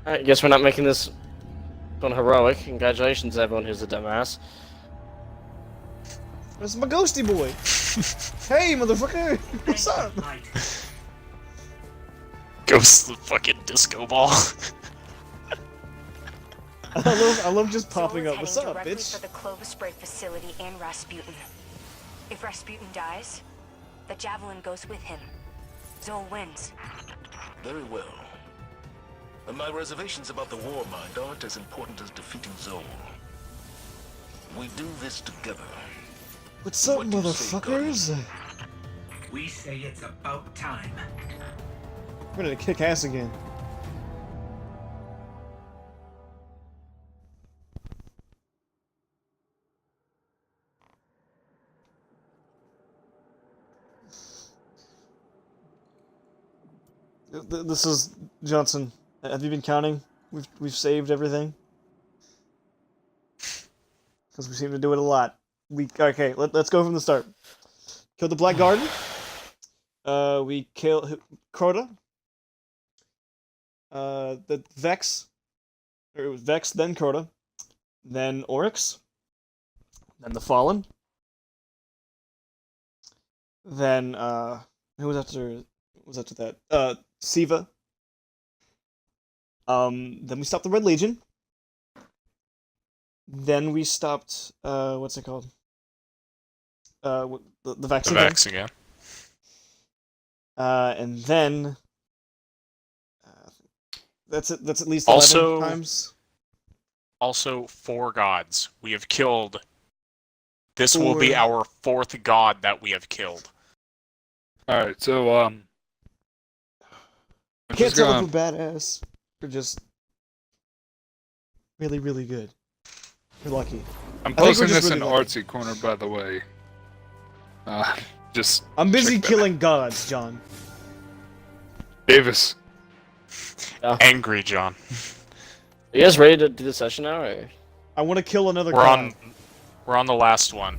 Alright, guess we're not making this one heroic. Congratulations, everyone who's a dumbass. That's my ghosty boy. Hey, motherfucker. What's up? Ghost the fucking disco ball. I love just popping Zol up. is What's heading up, directly bitch? for the Clovis Spray facility and Rasputin. If Rasputin dies, the Javelin goes with him. Zol wins. Very well. And my reservations about the Warmind aren't as important as defeating Zol. We do this together. What's up, What do you say, motherfuckers? We say it's about time. We're gonna kick ass again. This is Johnson. Have you been counting? We've saved everything. Because we seem to do it a lot. Okay. Let's go from the start. Killed the Black Garden. We killed Crota. The Vex. Or it was Vex, then Crota, then Oryx, then the Fallen. Then who was after? Was after that? Siva. Then we stopped the Red Legion. Then we stopped. What's it called? The Vex The again. Vex again. And then. That's it. That's at least 11 times. Also, 4 gods. We have killed. This will be our 4th god that we have killed. Alright, so, I'm Can't just tell gonna... if we're badass or just really, really good. We're lucky. I'm I think we're posting just this in really lucky. Artsy Corner, by the way. Just... I'm busy check that. killing gods, John. Davis. Angry John. Are you guys ready to do the session now, or? I want to kill another We're god. on the last one.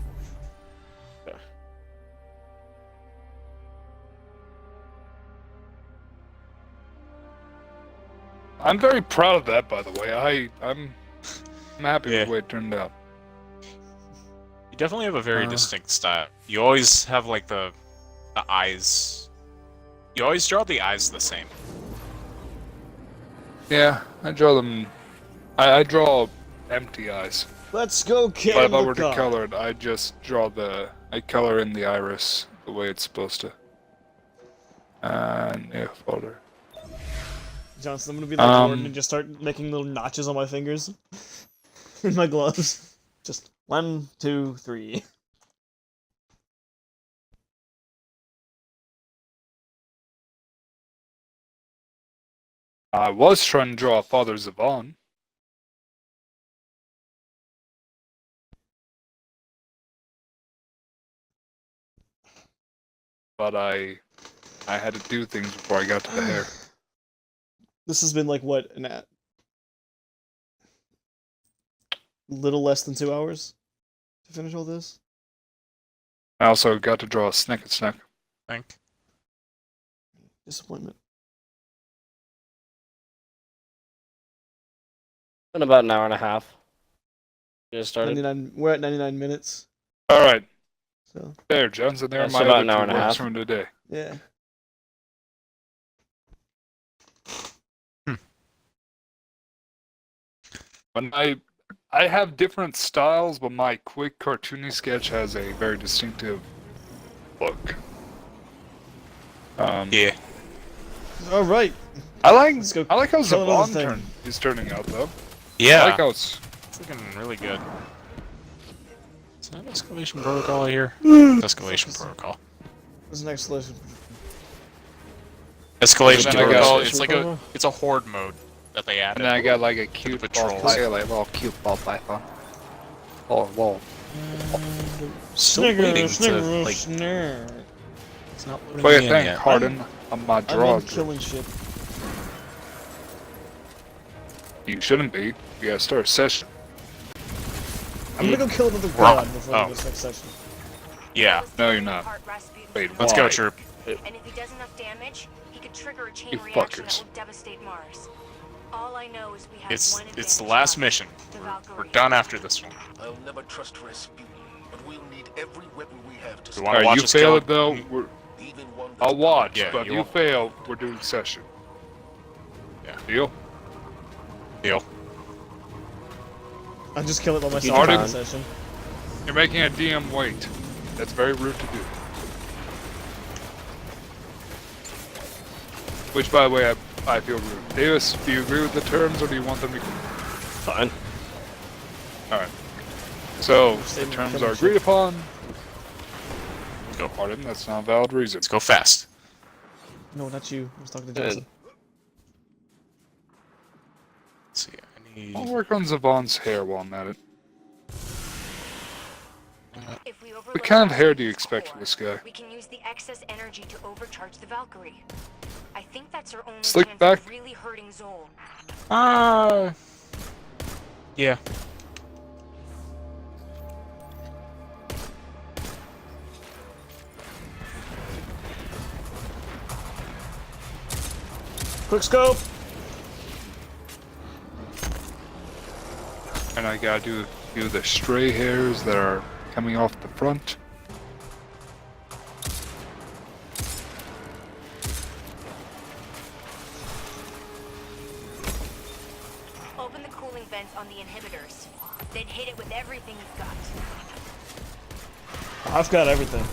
I'm very proud of that, by the way. I'm happy with the way it turned out. You definitely have a very distinct style. You always have like the eyes. You always draw the eyes the same. Yeah, I draw them. I draw empty eyes. Let's go kill But if I the were to god. color it, I just draw I color in the iris the way it's supposed to. And yeah, folder. Johnson, I'm gonna be like Jordan and just start making little notches on my fingers. In my gloves. Just 1, 2, 3. I was trying to draw Father Zavon. But I had to do things before I got to the hair. This has been like what, little less than 2 hours to finish all this. I also got to draw a Snack. Disappointment. In about an hour and a half. You guys started? 99. We're at 99 minutes. Alright. So. There, Johnson. There are So my about other an hour and a 2 works half. from today. Yeah. When I have different styles, but my quick cartoony sketch has a very distinctive look. Yeah. All right. I like go how kill another thing. Zavon is turning out though. Yeah. I like how it's looking really good. Is that escalation protocol here? Escalation protocol. There's an escalation. Escalation And then I got- protocol. It's like it's a horde mode that they added. and then I got like a cute patrols. ball python, like a little cute ball python. Oh, whoa. Still waiting to like. snare. It's not What do loading you in think, yet. Harden? On my I'm draw. in killing shit. You shouldn't be. You gotta start a session. I'm gonna go kill another We're god on- before oh. this next session. Yeah. No, you're not. Wait, Let's why? go, Troop. And if he does enough damage, he could trigger a chain You reaction fuckers. that will devastate Mars. All I know is we have It's one the advantage last left, mission. the We're Valkyrie. done after this one. I'll never trust Rasputin, but we'll need every weapon we have to We wanna Alright, watch you us fail kill it though. him? even one I'll watch, Yeah, but if you you won't. fail, we're doing session. Yeah. Deal? Deal. I'll just kill it by myself Harden. in the session. You're making a DM wait. That's very rude to do. Which, by the way, I feel rude. Davis, do you agree with the terms, or do you want them to... Fine. Alright. So, the Statement terms coming are agreed shit. upon. Go. Pardon, that's not a valid reason. Let's go fast. No, not you. I was talking to Johnson. Let's see. I need. I'll work on Zavon's hair while I'm at it. If we What kind of hair do you expect from this guy? We can use the excess energy to overcharge the Valkyrie. I think that's our only Slick chance back? of really hurting Zol. Yeah. Quick scope! And I gotta do a few of the stray hairs that are coming off the front. Open the cooling vents on the inhibitors. Then hit it with everything you've got. I've got everything.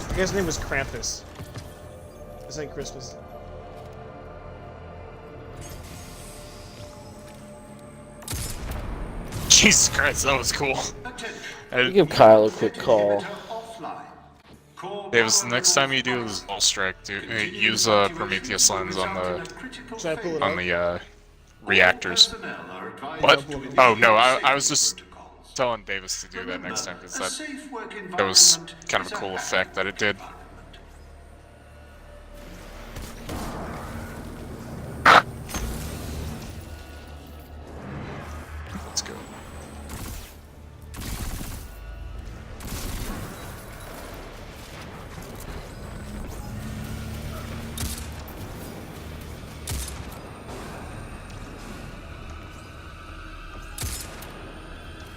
The guy's name was Krampus. This ain't Christmas. Jesus Christ, that was cool. You give Kyle a quick call. Davis, the next time you do this ball strike, use a Prometheus lens on Should I pull it the reactors. What? Oh no, I was just telling Davis to do that next time because that was kind of a cool effect that it did. Let's go.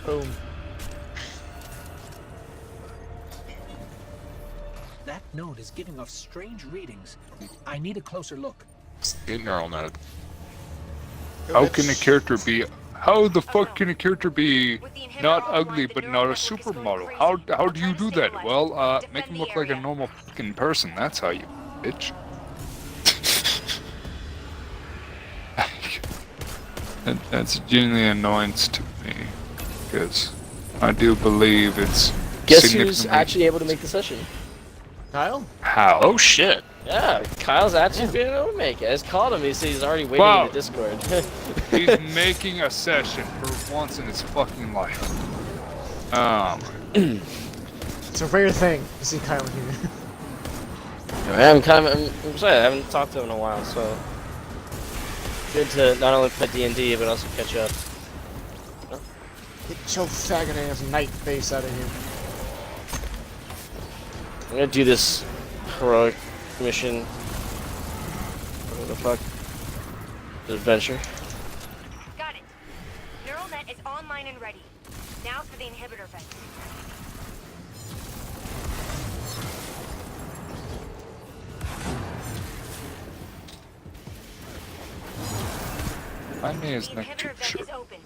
Boom. That node is giving off strange readings. I need a closer look. Get neural node. How can a character be? How the fuck can a character be not ugly but not a supermodel? How do you do that? Well, make him look like a normal fucking person. That's how you, bitch. That's genuinely annoyance to me because I do believe it's. Guess who's actually able to make the session? Kyle? How? Oh shit. Yeah, Kyle's actually been able to make it. I just called him. He said he's already waiting in the Discord. He's making a session for once in his fucking life. It's a rare thing to see Kyle here. I'm excited. I haven't talked to him in a while, so good to not only play D&D but also catch up. Get your faggot ass night face out of here. I'm gonna do this heroic mission. What the fuck? This adventure. Got it. Neural net is online and ready. Now for the inhibitor vent. My name is The not too inhibitor vent sure. is open.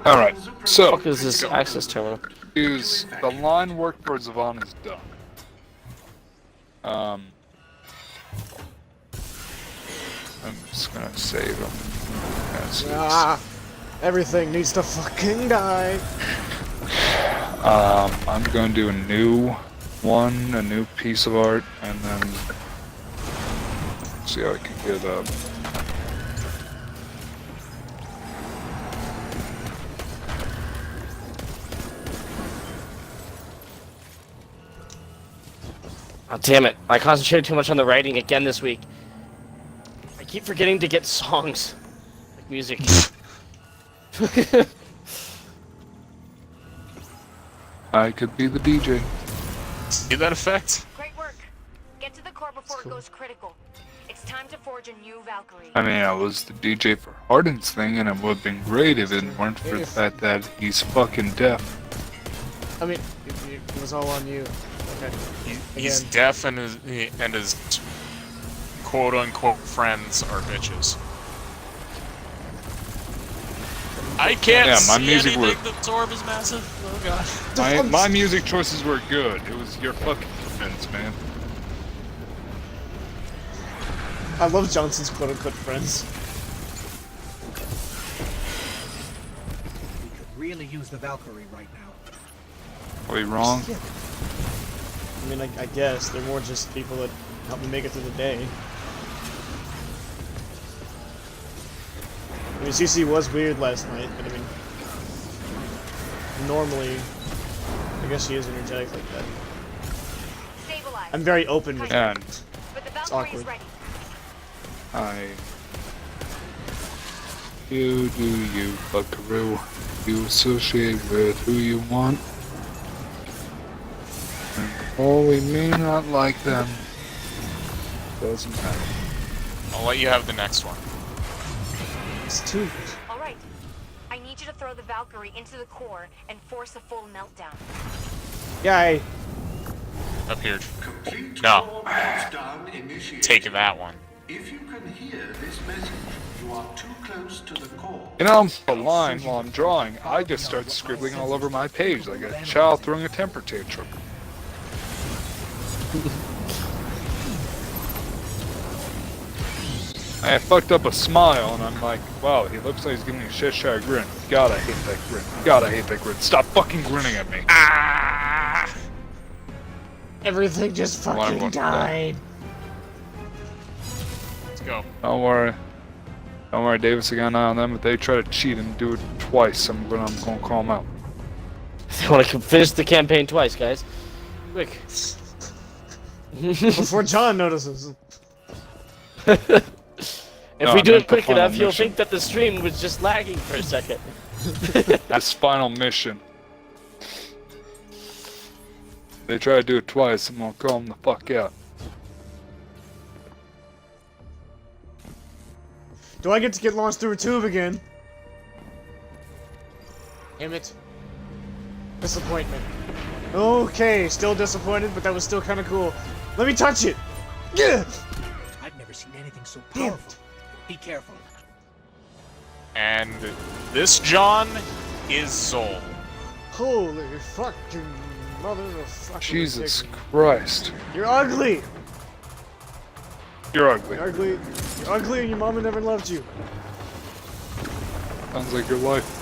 Alright, so What is this access terminal? is the line work for Zavon is done. I'm just gonna save him. Everything needs to fucking die. I'm gonna do a new one, a new piece of art, and then see how I can get up. Oh, damn it. I concentrated too much on the writing again this week. I keep forgetting to get songs. Like music. I could be the DJ. See that effect? Great work. Get to the core before it goes critical. It's time to forge a new Valkyrie. I mean, I was the DJ for Harden's thing, and it would have been great if it weren't for the fact that he's fucking deaf. I mean, it was all on you. Okay. He's Again. deaf and his quote unquote friends are bitches. I can't Yeah, my see music anything. work- The absorb is massive. Oh god. My music choices were good. It was your fucking friends, man. I love Johnson's quote-unquote friends. We could really use the Valkyrie right now. Are we wrong? I mean, I guess they're more just people that help me make it through the day. I mean, CC was weird last night, but I mean, normally, I guess she is energetic like that. Stabilize. I'm very open with And But the It's Valkyrie is awkward. ready. You do you, buckaroo. You associate with who you want. And while we may not like them, doesn't matter. I'll let you have the next one. It's too. All right. I need you to throw the Valkyrie into the core and force a full meltdown. Yay. Up here. Complete No. core meltdown initiated. Take that one. If you can hear this message, you are too close to the core. You know, a line while I'm drawing, I just start scribbling all over my page like a child throwing a temper tantrum. I fucked up a smile and I'm like, wow, he looks like he's giving me a Cheshire grin. God, I hate that grin. God, I hate that grin. Stop fucking grinning at me. Ah! Everything just fucking died. Let's go. Don't worry. Don't worry, Davis, I got an eye on them. If they try to cheat and do it twice, I'm gonna call them out. They want to finish the campaign twice, guys. Quick. Before John notices. If No, we I do meant it the quick final enough, you'll mission. think that the stream was just lagging for a second. That's final mission. They try to do it twice, I'm gonna call them the fuck out. Do I get to get launched through a tube again? Damn it. Disappointment. Okay, still disappointed, but that was still kind of cool. Let me touch it! Yeah! I've never seen anything so Damn powerful. Be careful. And this John is Zol. Holy fucking motherfucker. Jesus Christ. You're ugly! You're ugly. You're ugly. You're ugly and your mama never loved you. Sounds like your life.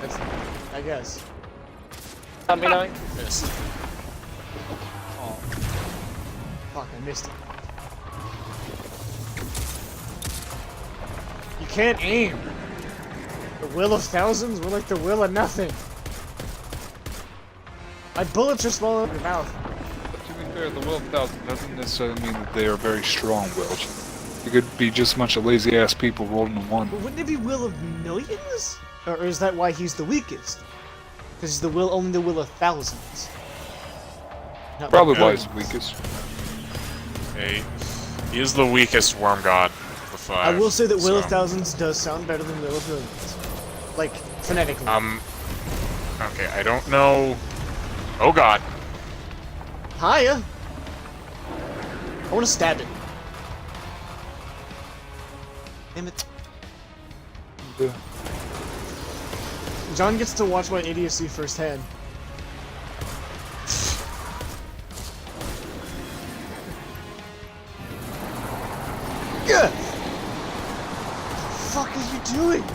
That's, I guess. Let me know. Missed. Oh. Fuck, I missed it. You can't aim. The will of thousands? We're like the will of nothing. My bullets are smaller than your mouth. But to be fair, the will of thousand doesn't necessarily mean that they are very strong-willed. It could be just a bunch of lazy-ass people rolled into one. But wouldn't it be will of millions? Or is that why he's the weakest? Because he's the will, only the will of thousands. Not Probably like why he's billions. the weakest. Hey, he is the weakest worm god of the five. I will say that will of so- thousands does sound better than will of millions. Like, phonetically. Okay, I don't know. Oh god. Hiya! I want to stab it. Damn it. Yeah. John gets to watch my idiocy firsthand. Yeah. What the fuck are you doing? Are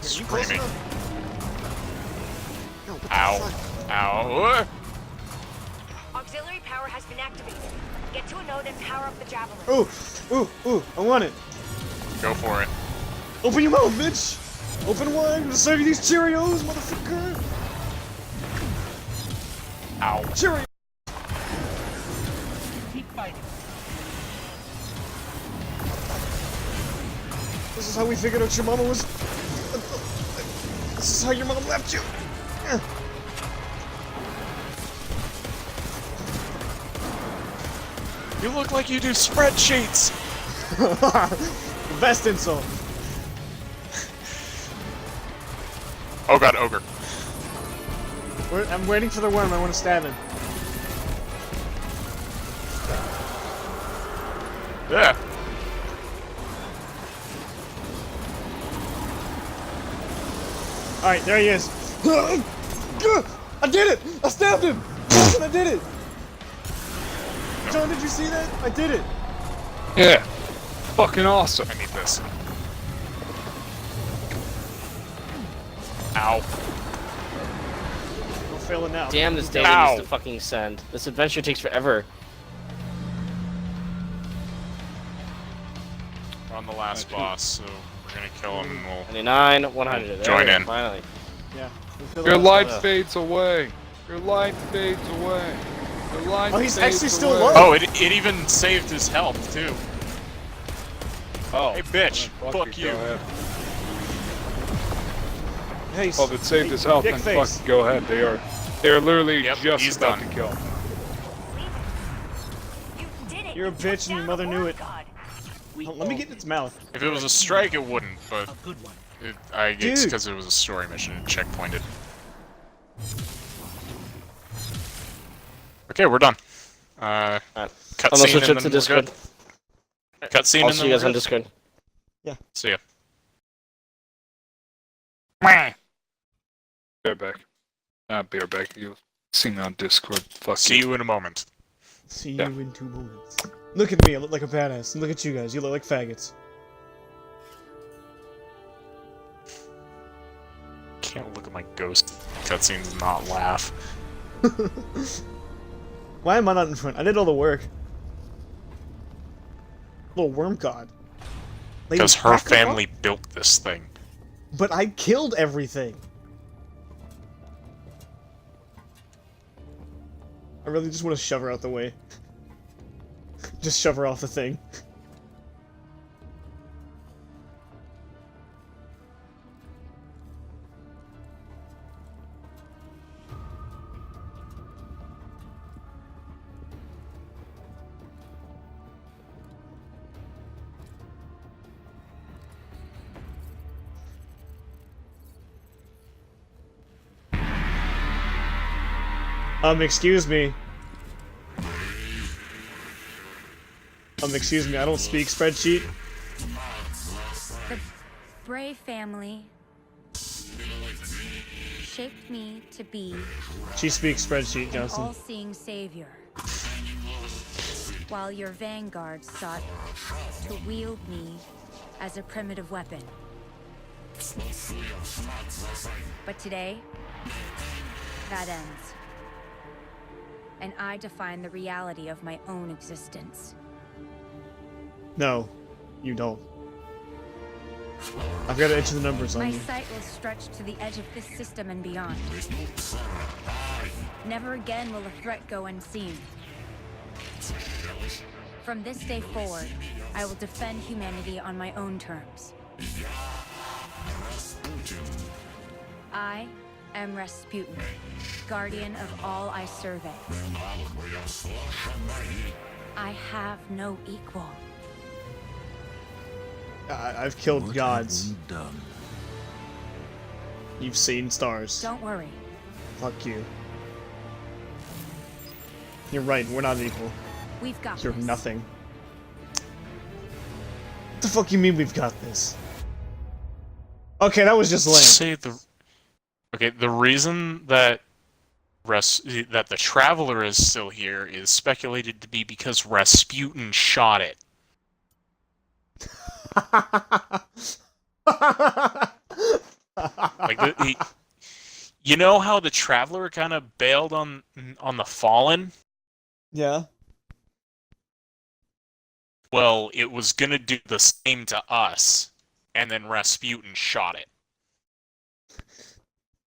you close Screaming. enough? No, what the Ow. fuck? Ow. Auxiliary power has been activated. Get to a node and power up the javelin. Ooh, I want it. Go for it. Open your mouth, bitch! Open wide, I'm gonna serve you these Cheerios, motherfucker! Ow. Cheerios! Keep fighting. This is how we figured out your mama was... This is how your mom left you! You look like you do spreadsheets. Best insult. Oh god, ogre. I'm waiting for the worm, I want to stab him. Yeah. Alright, there he is. I did it! I stabbed him! I did it! John, did you see that? I did it! Yeah. Fucking awesome. I need this. Ow. I'm failing now. Damn, this data Ow. needs to fucking send. This adventure takes forever. We're on the last boss, so we're gonna kill him and we'll 99, 100. There Join we go, in. Finally. Yeah. we feel Your the light last fades away. Your light fades away. Your light Oh, he's fades actually still away. low. Oh, it even saved his health too. Oh. Hey, bitch. Well, Fuck you. Go ahead. Hey, Well, if it saved his health, dick then face. fuck, go ahead. They are literally Yep, just he's about done. to kill him. You did it. You're a You bitch took and your down mother the knew War it. God. Oh, let me get in its mouth. If it was a strike, it wouldn't, but A good one. it's Dude. because it was a story mission and checkpointed. Okay, we're done. Alright. I'm gonna Cutscene switch and it to then we're Discord. good. Cutscene I'll and see then you guys we're on good. Discord. See ya. Bareback. Not bareback. You see me on Discord. Fuck See you in a moment. See Yeah. you in 2 moments. Look at me, I look like a badass. And look at you guys, you look like faggots. Can't look at my ghost cutscenes and not laugh. Why am I not in front? I did all the work. Little worm god. Lady Because her Baccarat? family built this thing. But I killed everything. I really just want to shove her out the way. Just shove her off the thing. Excuse me. Excuse me, I don't speak spreadsheet. The Bray family shaped me to be She speaks spreadsheet, an Johnson. all-seeing savior, while your vanguard sought to wield me as a primitive weapon. But today, that ends. And I define the reality of my own existence. No, you don't. I've got to enter the numbers on My you. sight will stretch to the edge of this system and beyond. Never again will a threat go unseen. From this day forward, I will defend humanity on my own terms. I am Rasputin, guardian of all I survey. I have no equal. I've killed What gods. have we done? You've seen stars. Don't worry. Fuck you. You're right, we're not equal. We've got You're this. nothing. What the fuck you mean we've got this? Okay, that was just lame. Say the. Okay, the reason that that the Traveler is still here is speculated to be because Rasputin shot it. You know how the Traveler kind of bailed on the Fallen? Yeah. Well, it was gonna do the same to us, and then Rasputin shot it.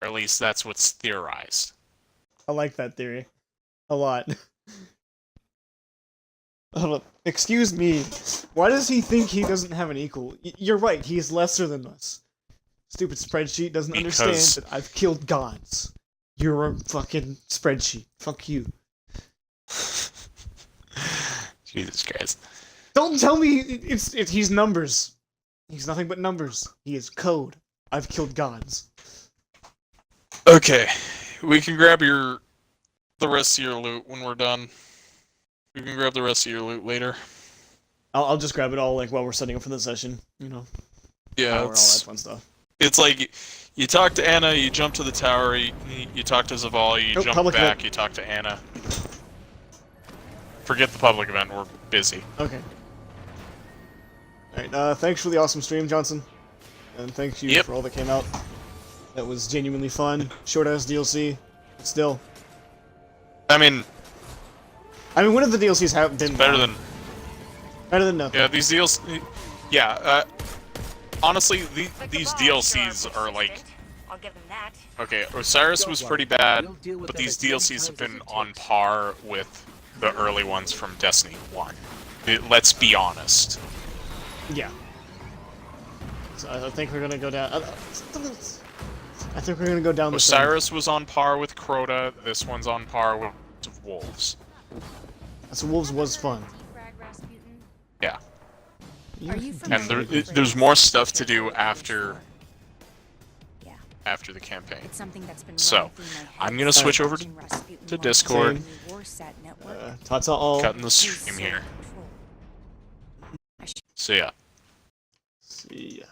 Or at least that's what's theorized. I like that theory. A lot. Hold up. Excuse me. Why does he think he doesn't have an equal? You're right, he's lesser than us. Stupid spreadsheet doesn't Because- understand that I've killed gods. You're a fucking spreadsheet. Fuck you. Jesus Christ. Don't tell me he's numbers. He's nothing but numbers. He is code. I've killed gods. Okay, we can grab the rest of your loot when we're done. We can grab the rest of your loot later. I'll just grab it all like while we're setting up for the session. You know, Yeah, power, all that fun stuff. it's like you talk to Anna, you jump to the tower, you talk to Zavala, you Nope, jump public back, event. you talk to Anna. Forget the public event, we're busy. Okay. Alright, thanks for the awesome stream, Johnson. And thank you Yep. for all that came out. That was genuinely fun. Short-ass DLC. But still. I mean, One of the DLCs have been better than better than nothing. yeah. These deals, yeah. Honestly, these DLCs are like I'll give them that. okay. Osiris was pretty bad, We'll deal with but them these as many DLCs have times as been it on takes. par with the early ones from Destiny 1. Let's be honest. Yeah. So I think we're gonna go down. I think we're gonna go down the same. Osiris was on par with Crota. This one's on par with Wolves. So Wolves was fun. Yeah. Are you And familiar there's more stuff to do after the campaign. It's something that's been So, running through my head I'm gonna switch over watching Rasputin to while Discord. on the Warsat network. Tata all. Cutting the stream here. See ya. See ya.